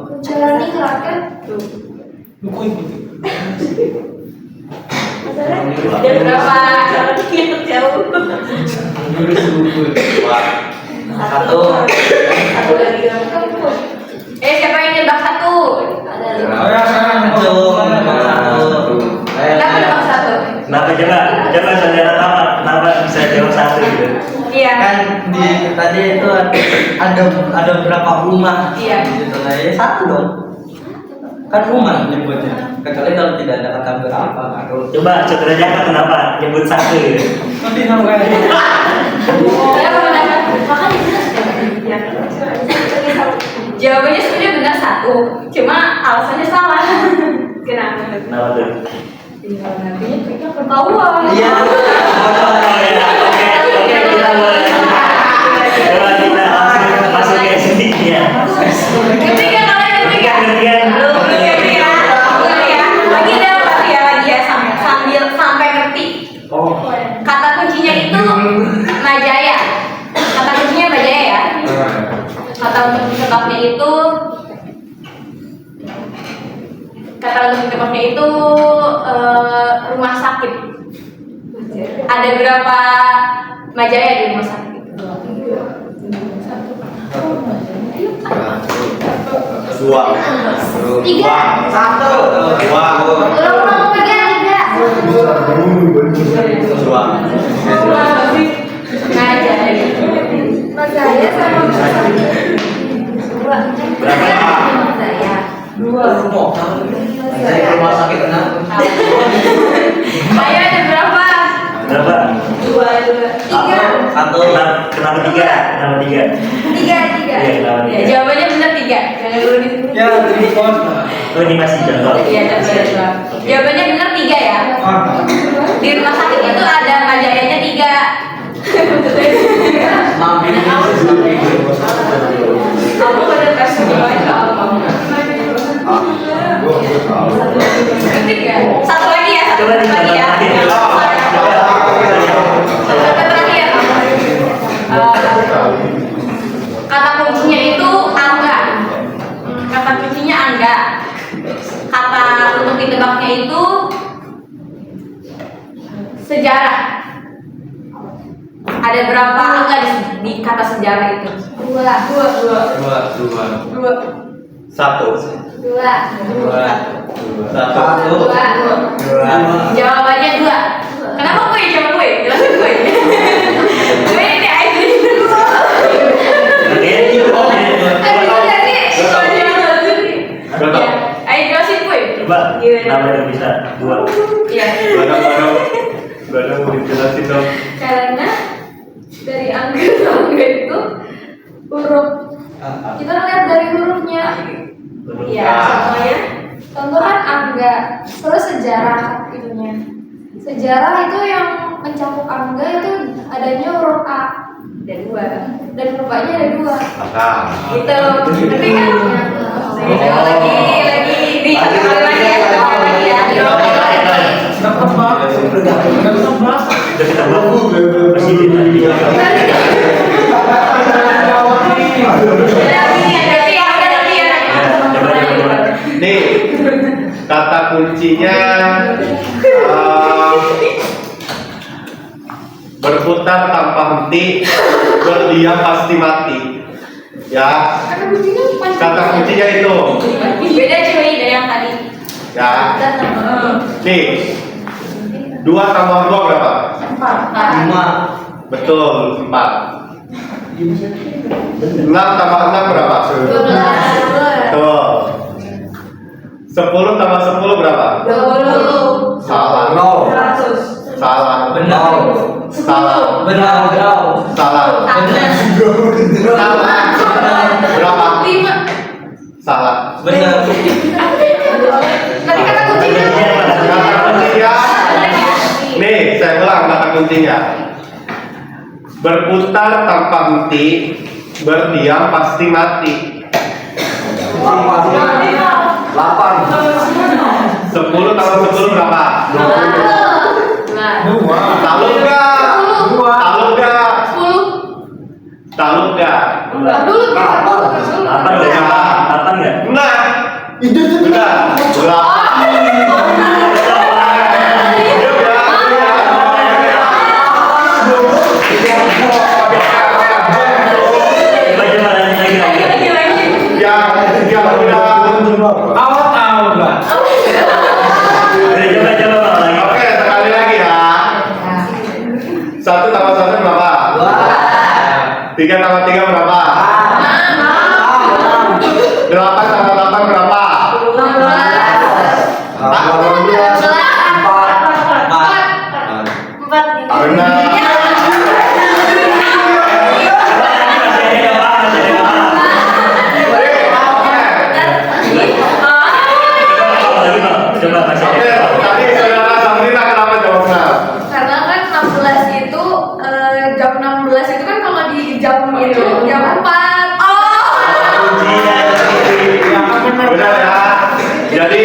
Kuncaran ningrat kan? Tuh. Ada berapa? Jauh. Satu. Satu lagi dong. Siapa yang nebak satu? Ada lima. Kenapa nebak satu? Kenapa coba saudara tahu kenapa bisa jawab satu gitu? Iya. Kan di tadi itu ada berapa rumah? Iya. Gitu lah ya, satu dong. Kan rumah nyebutnya. Kecuali kalau tidak ada kata berapa atau Coba Chandra Jaka kenapa nyebut satu gitu? tapi namanya. Saya menggunakan makanya benar ya. Jawabannya sebenarnya benar satu, cuma alasannya salah. Kenapa? Kenapa tuh? Tinggal nantinya kayaknya ketahuan. Iya. Oke, kita mulai. Coba kita langsung masuk ke sini ya. Ngerti nggak kalian ngerti nggak? Gantian. Ngerti ya? Boleh ya? Lagi ada apa ya lagi ya sampai ngerti. Oh. Kata kuncinya itu Majaya. Kata kuncinya Majaya ya. Kata untuk ditebaknya itu rumah sakit. Ada berapa Majaya di rumah sakit? Dua. Tiga. Satu. Dua. Ulang tiga. Dua. Majaya. Majaya sama Majaya. Dari rumah sakit kenapa? Ayo ada berapa? Berapa? Dua. Tiga. Satu. Kenapa tiga? Kenapa tiga? Tiga. Iya, kenapa Ya, tiga? jawabannya benar tiga. Jangan dulu di sini. Ya, di pos. Oh, ini masih contoh. Iya, coba. Jawabannya benar tiga ya. Di rumah sakit itu ada Majayanya tiga. Kamu pada tes semuanya apa? Tiga. Satu lagi ya. Satu Coba lagi ya. Satu terakhir. Kata kuncinya itu angga. Kata kuncinya angga. Kata untuk ditebaknya itu sejarah. Ada berapa angka di kata sejarah itu? Dua. Satu. Dua. Satu. Jawabannya dua. Kenapa gue cuma gue? Jelasin gue. Gue ini aja. Berapa? Ayo jelasin gue. Coba. Kenapa yang bisa dua? Iya. Badang mau dijelasin dong. Karena dari angka ke angka itu huruf. Kita lihat dari hurufnya. Iya, contohnya. Contoh kan angga, terus sejarah itunya. Sejarah itu yang mencakup angga itu adanya huruf A ada dua, dan huruf A-nya ada dua. Gitu. Tapi kan lagi di satu kali lagi ya, satu kali lagi ya. Udah kita baku. Masih di tadi. Nih, kata kuncinya berputar tanpa henti, berdiam pasti mati. Ya, kata kuncinya itu. Beda cuy dari yang tadi. Ya, nih, 2 tambah 2 berapa? 5. Betul, 4. 6 tambah 6 berapa? 12. Betul. 10 tambah 10 berapa? 20. Salah. Salah. Benar. Salah. Benar. Salah. Salah. Berapa? 5. Salah. Benar. Tadi kata kuncinya. Kata kuncinya. Nih, saya ulang kata kuncinya. Berputar tanpa henti, berdiam pasti mati. 10 tambah 10 berapa? 2. Tahu nggak? Tahu nggak? 10. Tahu nggak? Dulu Apa nggak? Apa nggak? Benar. Benar. Berapa? tambah 3 berapa? 8 tambah 8 berapa? 4. Benar. Coba masih Oke, ada. tadi saudara Sabrina kenapa jawab 6? Karena kan 16 itu jam 16 itu kan kalau di jam itu jam 4. Benar ya. Jadi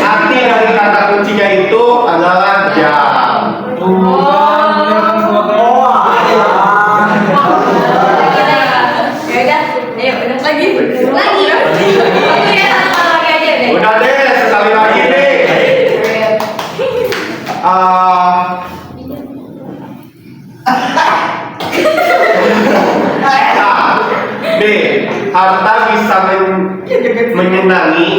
arti dari kata kuncinya itu adalah jam. Ya udah, ayo udah lagi. Lagi. Lagi ya, lagi aja deh. Udah deh, sekali lagi nih. Nih, harta bisa menyenangi.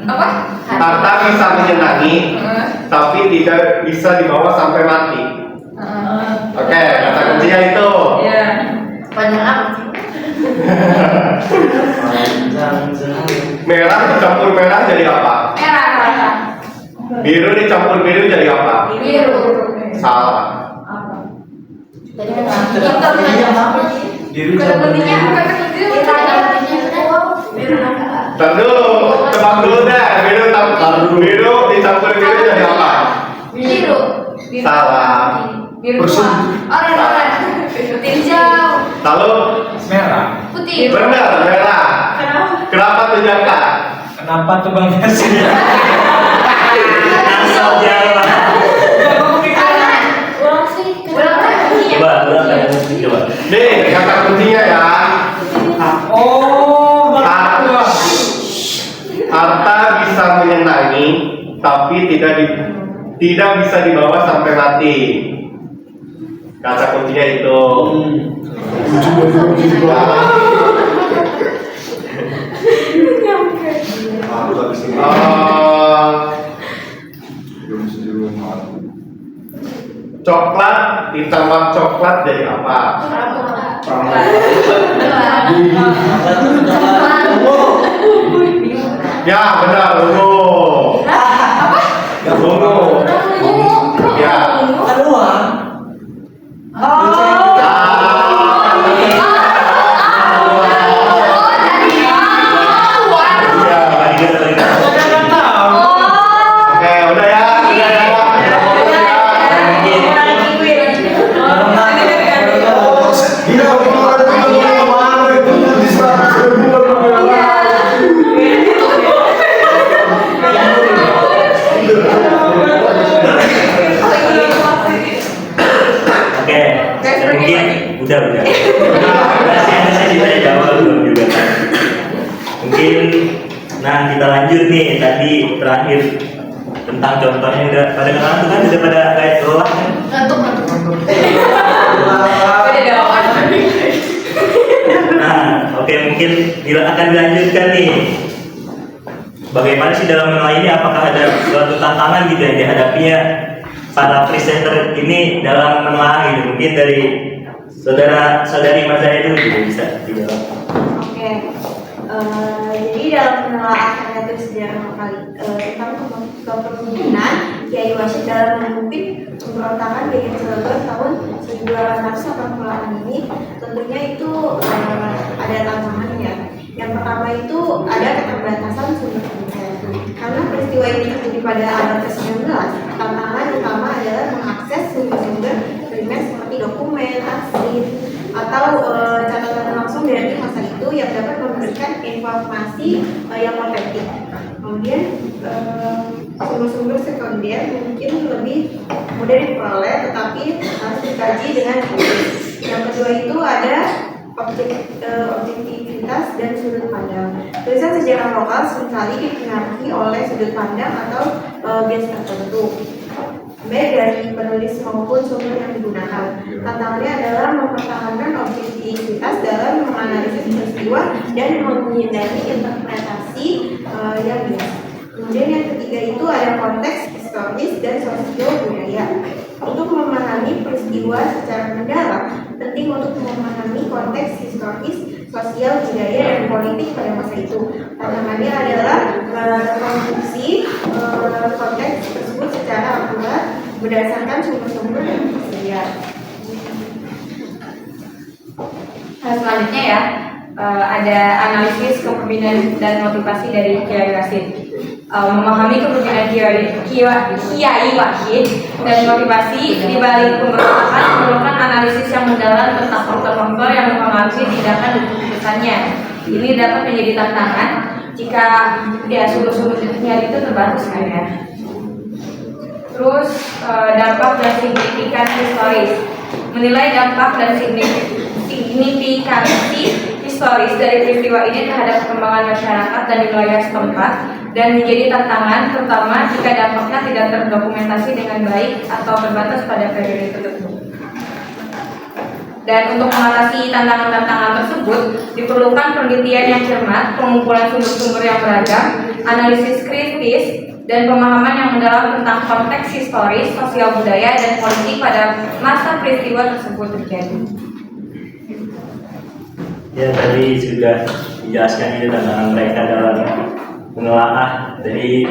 Apa? Harta bisa menyenangi, tapi tidak bisa dibawa sampai mati. Oke, kata kuncinya itu. Ya. Panjang amat sih. Merah dicampur merah jadi apa? Merah. Biru dicampur biru jadi apa? Biru. Salah. Ntar dulu, tebak dulu deh. Biru dicampur biru jadi apa? Biru. Salah. Biru tua. Orange. Hijau. Lalu Merah. Putih. benar merah. Kenapa tuh Jaka? Kenapa tuh Bang Yasin? Asal jawab. Coba, coba. Nih, kata kuncinya ya. Oh, Harta bisa menyenangi, tapi tidak bisa dibawa sampai mati. Kata kuncinya itu. Coklat ditambah coklat jadi apa? Ya benar, ungu. Ungu. Ya. Oke, udah ya. Oke, mungkin udah. Masih ditanya jawab belum juga kan? Mungkin, nah kita lanjut nih tadi terakhir tentang contohnya udah pada kenal tuh kan udah pada kayak lelah kan? Ngantuk. Nah, oke mungkin akan dilanjutkan nih. Bagaimana sih dalam mengenal ini? Apakah ada suatu tantangan gitu yang dihadapinya para presenter ini dalam menelaah gitu? Mungkin dari saudari Mazaya dulu gitu, bisa dijawab. Oke, jadi dalam menelaah karya sejarah tentang kepemimpinan Kiai Wasyid dalam memimpin pemberontakan Geger Cilegon tahun 1288 ini, tentunya itu ada tantangannya. Yang pertama itu ada keterbatasan sumber daya. Karena peristiwa ini terjadi pada abad ke-19, tantangan utama adalah mengakses sumber-sumber primer seperti dokumen, arsip, atau catatan langsung dari masa itu yang dapat memberikan informasi yang otentik. Kemudian sumber-sumber sekunder mungkin lebih mudah diperoleh, tetapi harus dikaji dengan kritis. Yang kedua itu ada objektivitas dan sudut pandang. Tulisan sejarah lokal seringkali dipengaruhi oleh sudut pandang atau bias tertentu, baik dari penulis maupun sumber yang digunakan. Tantangannya adalah mempertahankan objektivitas dalam menganalisis peristiwa dan menghindari interpretasi yang bias. Kemudian yang ketiga itu ada konteks historis dan sosio budaya. Untuk memahami peristiwa secara mendalam, penting untuk memahami konteks historis, sosial, budaya, dan politik pada masa itu. Tantangannya adalah rekonstruksi konteks tersebut secara akurat berdasarkan sumber-sumber yang tersedia. Nah, selanjutnya ya, ada analisis kepemimpinan dan motivasi dari Kiai Rashid. Memahami kepemimpinan Kiai Rashid dan motivasi di balik pemberontakan memerlukan analisis yang mendalam tentang faktor-faktor yang mempengaruhi tindakan dan keputusannya. Ini dapat menjadi tantangan jika ya sumber-sumbernya itu terbatas kan ya. Terus dampak dan signifikan historis. Menilai dampak dan signifikansi historis dari peristiwa ini terhadap perkembangan masyarakat dan di wilayah setempat dan menjadi tantangan terutama jika dampaknya tidak terdokumentasi dengan baik atau terbatas pada periode tertentu. Dan untuk mengatasi tantangan-tantangan tersebut diperlukan penelitian yang cermat, pengumpulan sumber-sumber yang beragam, analisis kritis, dan pemahaman yang mendalam tentang konteks historis, sosial budaya, dan politik pada masa peristiwa tersebut terjadi. Ya, tadi sudah dijelaskan itu tantangan mereka dalam menelaah dari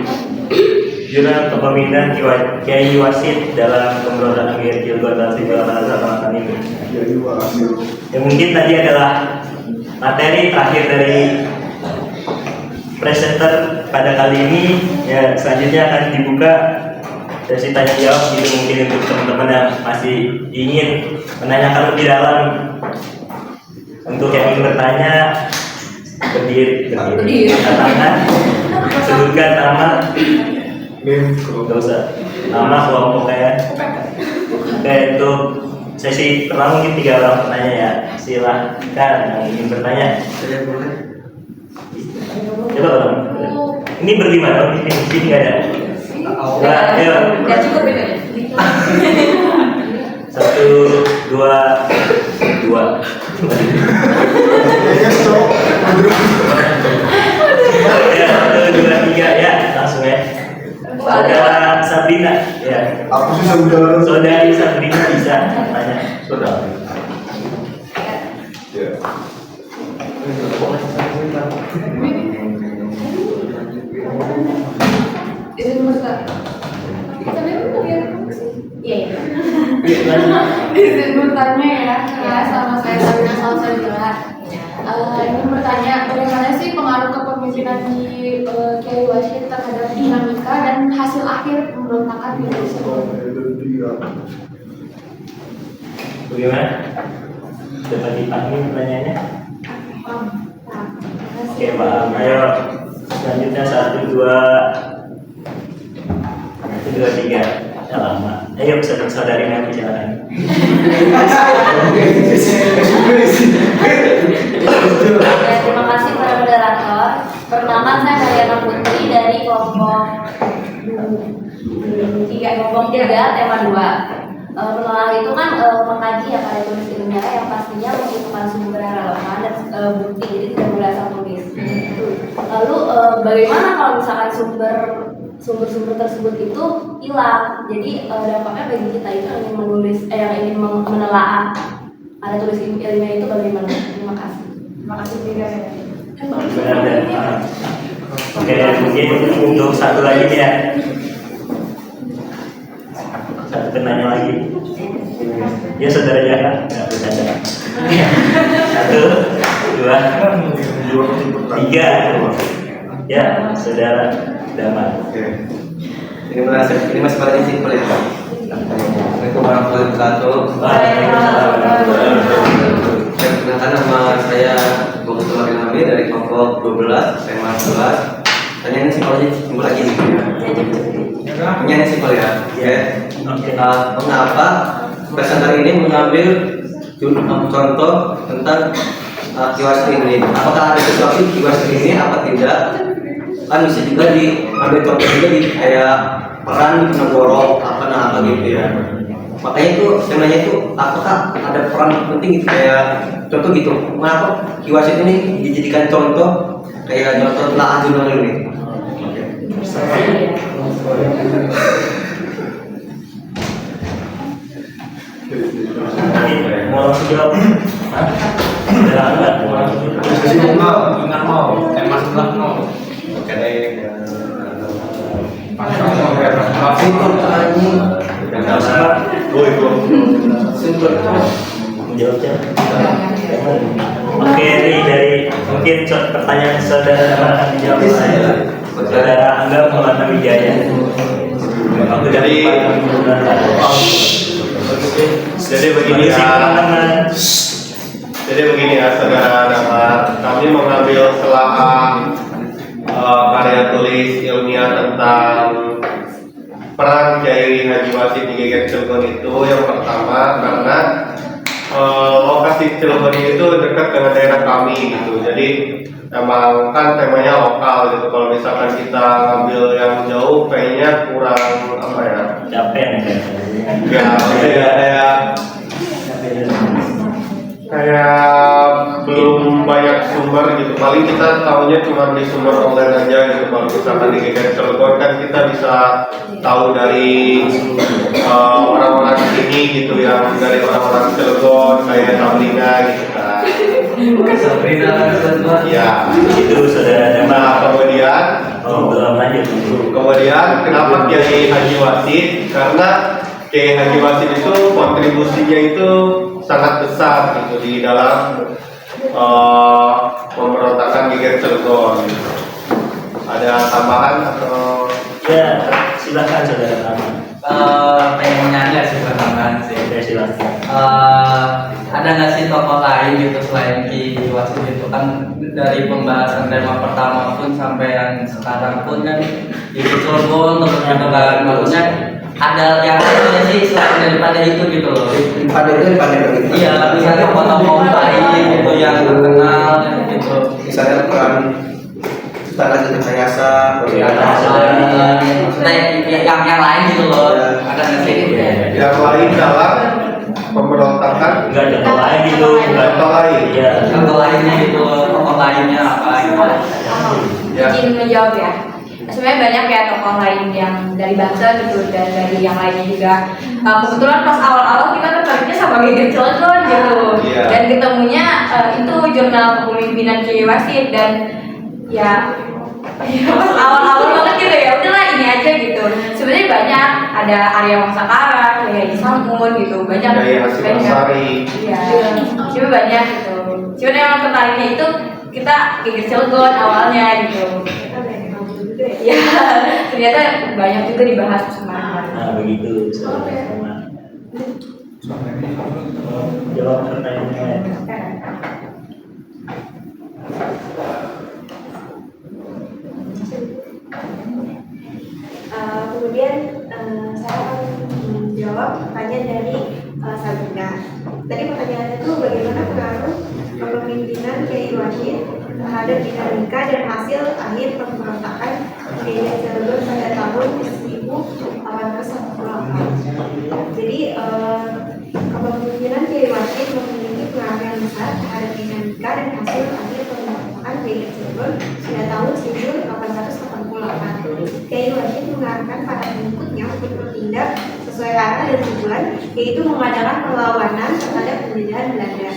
jurnal kepemimpinan Kiai Rashid dalam pemberontakan Gerilya 1888 ini. Ya, mungkin tadi adalah materi terakhir dari presenter pada kali ini. Ya, selanjutnya akan dibuka sesi tanya jawab gitu, mungkin untuk teman-teman yang masih ingin menanyakan lebih dalam. Untuk yang ingin bertanya, berdiri, angkat tangan, sebutkan nama, nggak usah, nama kelompok ya. Oke, untuk sesi pertama mungkin 3 orang penanya ya, silahkan yang ingin bertanya. Saya boleh. Coba dong. Ini berlima dong, di sini nggak ada. Ayo. Nggak cukup ini. 1, 2, 2. Ya, 1, 2, 3 ya, langsung ya. Saudara Sabrina, ya. Aku sih saudara. Saudari Sabrina bisa tanya. Saudara. Ya. Izin bertanya ya, sama saya Sabrina Salsabila. Ingin bertanya, bagaimana sih pengaruh kepemimpinan di Kiai Rashid terhadap dinamika dan hasil akhir pemberontakan di Indonesia? Bagaimana? Dapat dipahami pertanyaannya? Oke, paham. Ayo, selanjutnya 1, 2, 3. Ya lama. Ayo, saudari nanti silakan. Terima kasih para moderator. Pertama saya Mariana Putri dari kelompok 3 tema 2. Penelaah itu kan mengkaji ya karya tulis ilmiah yang pastinya membutuhkan sumber yang relevan dan bukti, jadi tidak boleh asal tulis. Lalu bagaimana kalau misalkan sumber-sumber tersebut itu hilang? Jadi dampaknya bagi kita itu yang ingin menulis, yang ingin menelaah karya tulis ilmiah itu bagaimana? Terima kasih. Terima kasih juga ya. Benar dan paham. Oke, mungkin untuk satu lagi ya. Satu penanya lagi. Ya, saudara Jaka, nggak bercanda. 1, 2, 3. Ya, saudara Damar. Ini masih pada izin boleh Pak. Assalamualaikum warahmatullahi wabarakatuh. Perkenalkan nama saya Bung Tumarin Hamid dari kelompok 12, tema 11. Pertanyaan simpel aja, simpel lagi nih. Pertanyaan simpel ya. Mengapa presenter ini mengambil contoh tentang Kiai ini? Apakah ada sesuatu Kiai ini apa tidak? Kan bisa juga diambil contoh juga di kayak peran di Penegoro apa gitu ya. Makanya itu sebenarnya itu apakah ada peran penting gitu kayak contoh gitu. Mengapa Kiai ini dijadikan contoh kayak contoh telaah jurnal ini? Mau langsung jawab. Hah? Udah enggak? Sesi mau, dengar mau, tema sebelah mau. Oke deh. Simpel tanya. Simpel. Jawabnya. Oke, ini dari mungkin pertanyaan saudara akan dijawab oleh saudara Angga Maulana Wijaya. Jadi begini ya. Jadi begini ya saudara Damar, kami mengambil karya tulis ilmiah tentang peran Kiai Haji Wasid di Geger Cilegon itu. Yang pertama karena lokasi Cilegon itu dekat dengan daerah kami gitu. Jadi emang kan temanya lokal gitu. Kalau misalkan kita ngambil yang jauh, kayaknya kurang apa ya? Capek nih kayak belum banyak sumber gitu. Paling kita tahunya cuma di sumber online aja gitu. Kalau misalkan di Geger Cilegon kan kita bisa tahu dari orang-orang sini gitu, yang dari orang-orang Cilegon kayak Sabrina gitu kan. Sabrina Cilegon. Ya, itu saudara Damar. nah kemudian Belum lanjut. Kemudian kenapa Kiai Haji Wasid? Karena Kiai Haji Wasid itu kontribusinya itu sangat besar gitu di dalam pemberontakan Geger Cilegon. Ada tambahan atau? Ya, silakan saudara Damar. Pengen nanya sih pertanyaan sih. Oke, silakan. Ada nggak sih tokoh lain gitu selain Ki Wasid itu kan dari pembahasan tema pertama pun sampai yang sekarang pun kan di Cilegon terus gitu kan, maksudnya ada yang lainnya sih selain daripada itu gitu loh. Daripada itu. Iya, misalnya tokoh lain gitu yang terkenal gitu. Misalnya peran Ustaz Aziz Hayasa, maksudnya yang lain gitu loh. Ada nggak sih? Yang lain dalam pemberontakan? Enggak ada yang lain gitu. Contoh lain. Iya. Contoh lainnya gitu, tokoh lainnya apa gitu. Ya. Izin menjawab ya. Sebenarnya banyak ya tokoh lain yang dari bangsa gitu dan dari yang lainnya juga. Kebetulan pas awal-awal kita tertariknya sama Geger Cilegon gitu. Iya. Dan ketemunya itu jurnal kepemimpinan Kiai Wasid dan ya pas awal-awal banget gitu ya udahlah ini aja gitu. Sebenarnya banyak, ada Arya Wangsakara, Kiai Haji Samun gitu, banyak. Kiai Hasyim banyak. Asy'ari. Iya, cuma banyak gitu. Cuma yang tertariknya itu kita Geger Cilegon awalnya gitu. Ya, ternyata banyak juga dibahas sama. Nah, begitu saudara Damar. Jawab pertanyaannya. Kemudian saya akan menjawab pertanyaan dari Sabrina. Tadi pertanyaannya itu bagaimana pengaruh kepemimpinan Kiai Wasid terhadap dinamika dan hasil akhir pemberontakan Geger Cilegon pada tahun 1848. Jadi kepemimpinan Kiai Wasid memiliki pengaruh yang besar terhadap dinamika dan hasil akhir pemberontakan Geger Cilegon pada tahun 1848. Kiai Wasid mengarahkan para pengikutnya untuk bertindak sesuai arah dan tujuan, yaitu mengadakan perlawanan terhadap penjajahan Belanda.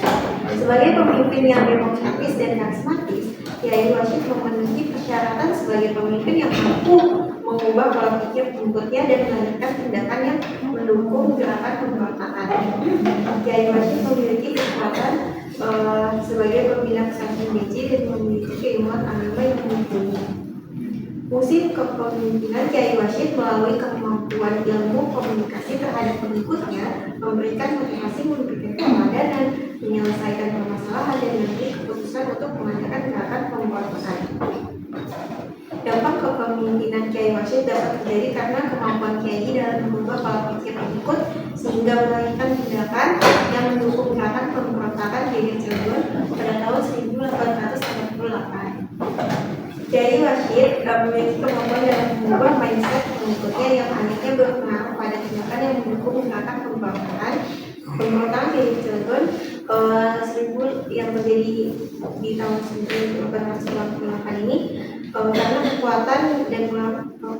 Sebagai pemimpin yang demokratis dan karismatis, Kiai Wasid memenuhi persyaratan sebagai pemimpin yang mampu mengubah pola pikir pengikutnya dan melanjutkan tindakan yang mendukung gerakan pemberontakan. Kiai Wasid memiliki kekuatan sebagai pembina pesantren BC dan memiliki keilmuan agama yang mumpuni. Fungsi kepemimpinan Kiai Wasid melalui kemampuan ilmu komunikasi terhadap pengikutnya, memberikan motivasi, memberikan keteladanan, menyelesaikan permasalahan dan mengambil keputusan untuk mengadakan gerakan pemberontakan. Dampak kepemimpinan Kiai Wasid dapat terjadi karena kemampuan Kiai dalam mengubah pola pikir pengikut sehingga melahirkan tindakan yang mendukung gerakan pemberontakan Geger Cilegon pada tahun 1848. Kiai Wasid memiliki kemampuan dalam mengubah mindset pengikutnya yang akhirnya berpengaruh pada tindakan yang mendukung gerakan pemberontakan Geger Cilegon yang terjadi di tahun 1848 ini. Karena kekuatan dan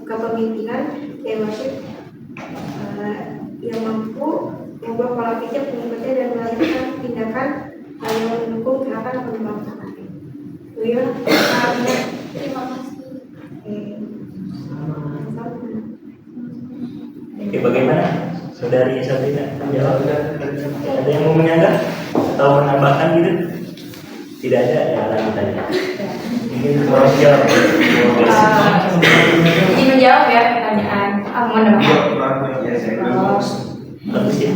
kepemimpinan Kiai Wasid yang mampu mengubah pola pikir pengikutnya dan melahirkan tindakan yang mendukung gerakan pemberontakan. Bagaimana? Terima kasih. Oke, bagaimana saudari Sabrina menjawab? Ada yang mau menyanggah atau menambahkan gitu? Tidak ada, ya lanjut aja. Mungkin mau jawab. Ini menjawab ya pertanyaan. Mohon maaf. Bagus ya.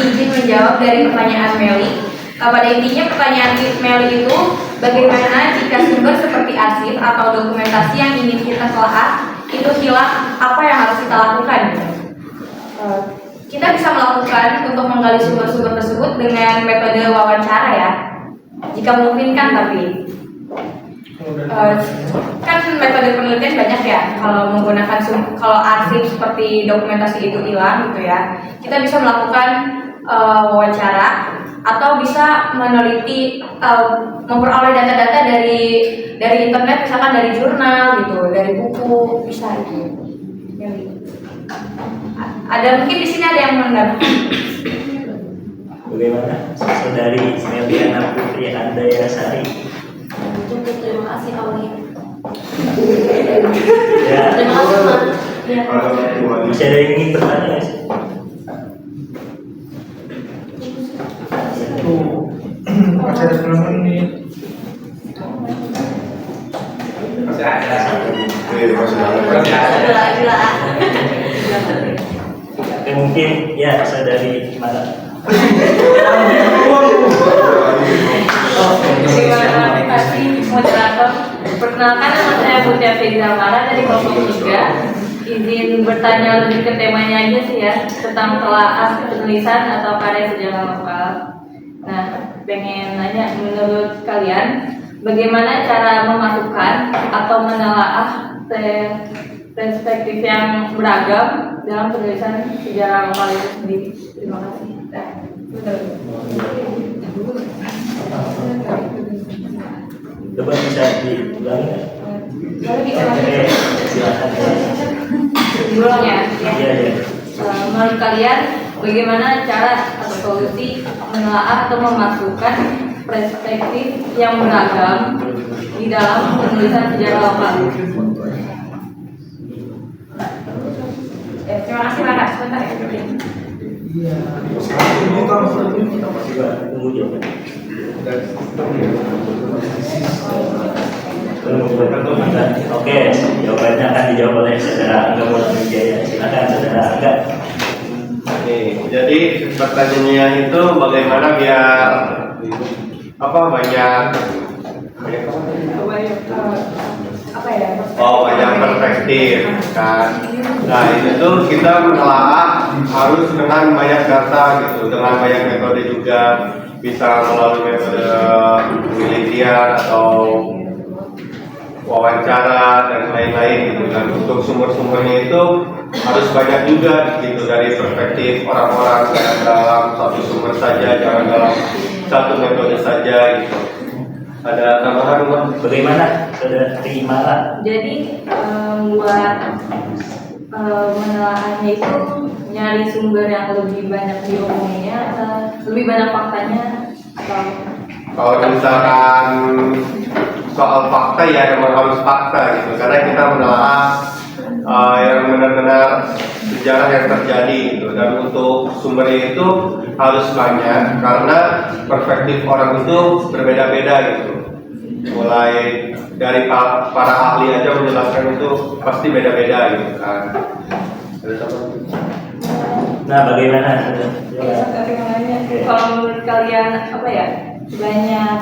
Izin menjawab dari pertanyaan Meli. Pada intinya pertanyaan Meli itu bagaimana jika sumber seperti arsip atau dokumentasi yang ingin kita telah itu hilang, apa yang harus kita lakukan? Kita bisa melakukan untuk menggali sumber-sumber tersebut dengan metode wawancara ya, jika memungkinkan. Tapi kan metode penelitian banyak ya. Kalau menggunakan kalau arsip seperti dokumentasi itu hilang gitu ya, kita bisa melakukan wawancara atau bisa meneliti, memperoleh data-data dari internet, misalkan dari jurnal gitu, dari buku, bisa itu. Ada mungkin di sini ada yang menambahkan. Bagaimana saudari Meliana Putri Andayasari? Cukup, terima kasih Auli. Ya. Terima kasih Mas. Ya. Masih ada yang ingin bertanya nggak sih? Masih ada 10 menit. Oke, mungkin ya saudari mana? Terima kasih moderator. Perkenalkan, nama saya Putri Fegzamara dari kelompok 3. Izin bertanya lebih ke temanya aja sih ya, tentang telaah penulisan atau karya sejarah lokal. Nah, pengen nanya, menurut kalian bagaimana cara memasukkan atau menelaah perspektif yang beragam dalam penulisan sejarah lokal itu sendiri? Terima kasih. Coba bisa diulangi nggak? Boleh Silakan. diulang ya. Iya, iya. Menurut kalian bagaimana cara atau solusi menelaah atau memasukkan perspektif yang beragam di dalam penulisan sejarah lokal? Terima kasih Lara. Sebentar ya. Tunggu jawaban. Oke, jawabannya akan dijawab oleh saudara Angga Mulatwijaya. Silakan saudara Angga. Oke, jadi pertanyaannya itu bagaimana biar banyak Apa ya? banyak perspektif kan. Nah itu tuh kita menelaah harus dengan banyak data gitu, dengan banyak metode juga, bisa melalui metode penelitian atau wawancara dan lain-lain gitu kan. Untuk sumber-sumbernya itu harus banyak juga gitu, dari perspektif orang-orang, jangan dalam satu sumber saja, jangan dalam satu metode saja gitu. Ada tambahan Mbak? Bagaimana saudara Trimala? Jadi buat menelaahnya itu nyari sumber yang lebih banyak diomonginya atau lebih banyak faktanya atau Kalau misalkan soal fakta ya emang harus fakta gitu, karena kita menelaah yang benar-benar sejarah yang terjadi gitu. Dan untuk sumbernya itu harus banyak karena perspektif orang itu berbeda-beda gitu. Mulai dari para ahli aja menjelaskan itu pasti beda-beda gitu kan. Nah, bagaimana? kalau menurut kalian banyak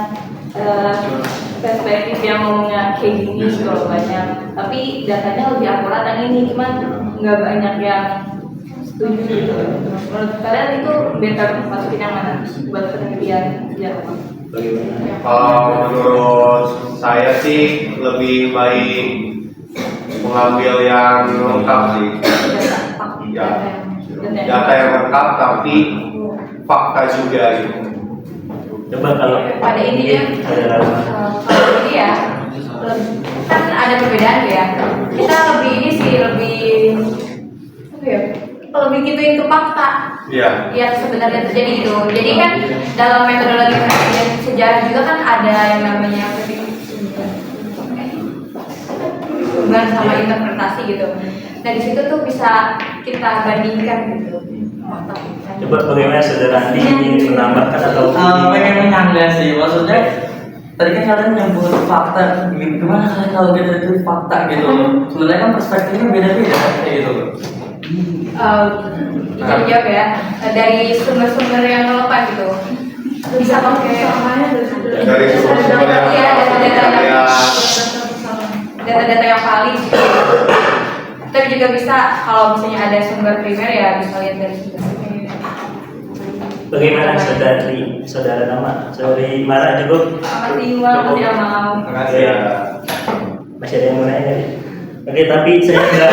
perspektif yang ngomongnya kayak gini kalau banyak, tapi datanya lebih akurat yang ini, cuman nggak banyak yang setuju gitu. Menurut kalian itu better masukin yang mana buat penelitian sejarah? Kalau menurut saya sih lebih baik mengambil yang lengkap sih. Ya, data yang lengkap tapi fakta juga gitu. Coba kalau Pada intinya kalau ini ya kan ada perbedaan ya. Kita lebih ini sih lebih apa ya? lebih gituin ke fakta Iya. yang sebenarnya terjadi gitu. Jadi kan dalam metodologi penelitian sejarah juga kan ada yang namanya hubungan sama interpretasi gitu. Nah di situ tuh bisa kita bandingkan gitu. Coba bagaimana saudara Andi ingin menambahkan atau Pengen menyanggah sih, maksudnya tadi kan kalian nyebut fakta, gimana kalian kalau kita itu fakta gitu loh? Sebenarnya kan perspektifnya beda-beda kayak gitu loh. Bisa dijawab ya dari sumber-sumber yang relevan gitu. Bisa pakai Dari sumber-sumber yang iya, kayak data-data yang valid gitu. Tapi juga bisa kalau misalnya ada sumber primer ya bisa lihat dari sumber primer. bagaimana saudara nama? Saudari Mara cukup? Makasih Iwan, tidak mau. Makasih ya. Masih ada yang mau nanya? Oke, tapi saya juga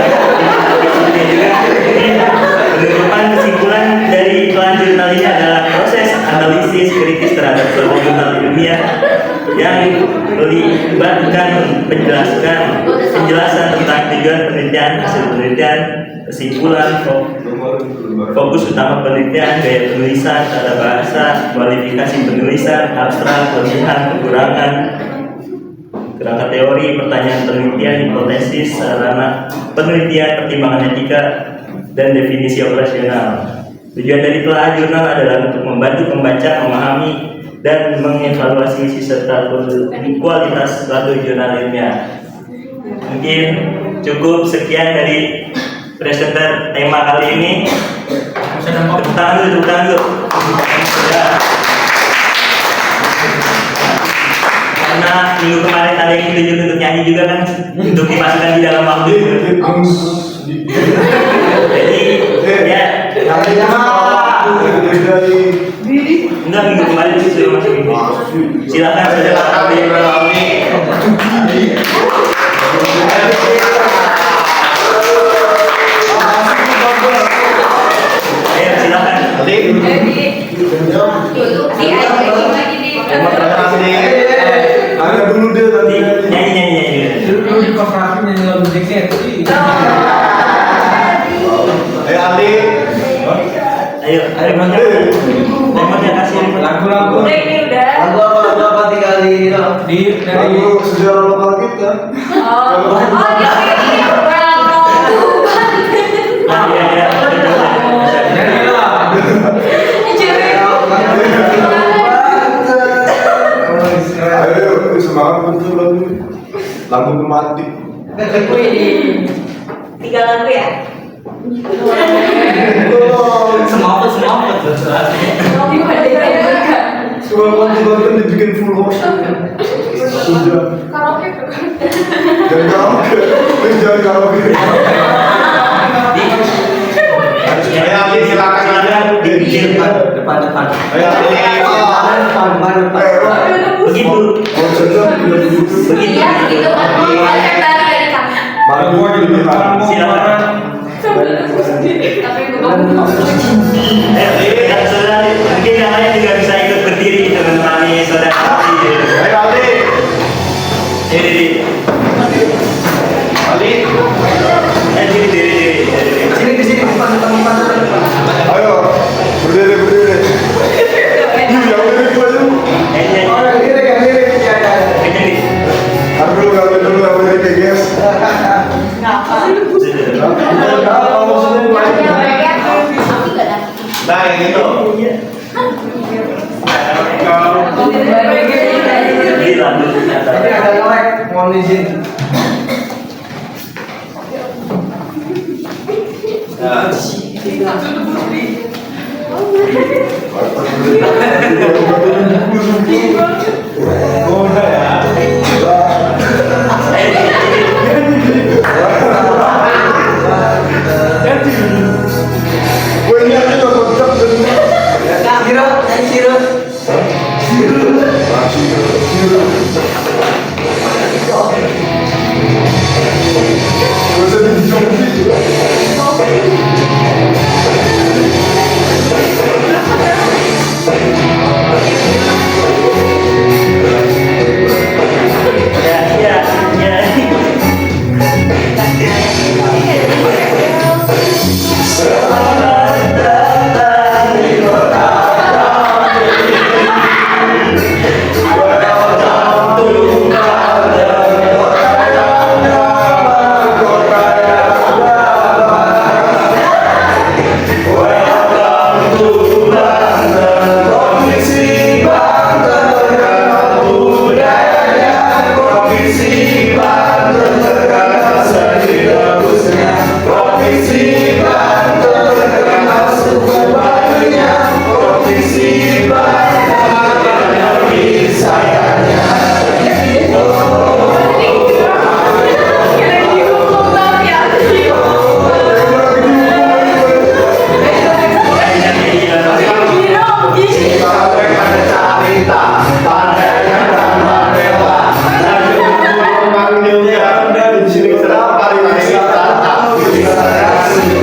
penutupan kesimpulan dari iklan jurnal ini adalah proses analisis kritis terhadap suatu jurnal ilmiah yang melibatkan penjelasan tentang tujuan penelitian, hasil penelitian, kesimpulan, fokus utama penelitian, gaya penulisan, tata bahasa, kualifikasi penulisan, abstrak, kelebihan, kekurangan, kerangka teori, pertanyaan penelitian, hipotesis, sarana penelitian, pertimbangan etika, dan definisi operasional. Tujuan dari telah jurnal adalah untuk membantu pembaca memahami dan mengevaluasi isi serta kualitas suatu jurnal ilmiah. Mungkin cukup sekian dari presenter tema kali ini. Tepuk tangan dulu. Ya. Karena minggu kemarin ada yang ditunjuk untuk nyanyi juga kan, untuk dimasukkan di dalam waktu. Jadi ya. Enggak, minggu kemarin itu sudah masuk minggu. Silakan saudara Aldi. Ayo silakan. Ada dulu dia tadi. Nyanyi. Dulu di konferensi nyanyi lagu JKT. Ayo Aldi. Ayo remote-nya kasih Lagu-lagu. Lagu apa tinggal di Dari sejarah lokal kita. Ayo semangat betul lagu romantik. Tiga lagu ya? Semaput. Semua konten dibikin full house. Sudah. Karaoke tuh. Jangan karaoke. Ayo Aldi silakan. depan. Ayo Aldi. Depan. begitu. Iya, gitu kan. Konsep baru dari kami. Baru gua jadi Silakan. Tapi gue bangun. Dan saudara mungkin yang lain juga bisa ikut berdiri untuk menemani saudara. Ayo Aldi. Diri. Aldi. Diri. Di sini depan. Ayo, berdiri. Ya udah gua dulu. Ambil dulu guys. Nah yang itu. Tapi ada lag, mohon izin.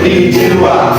di jiwa.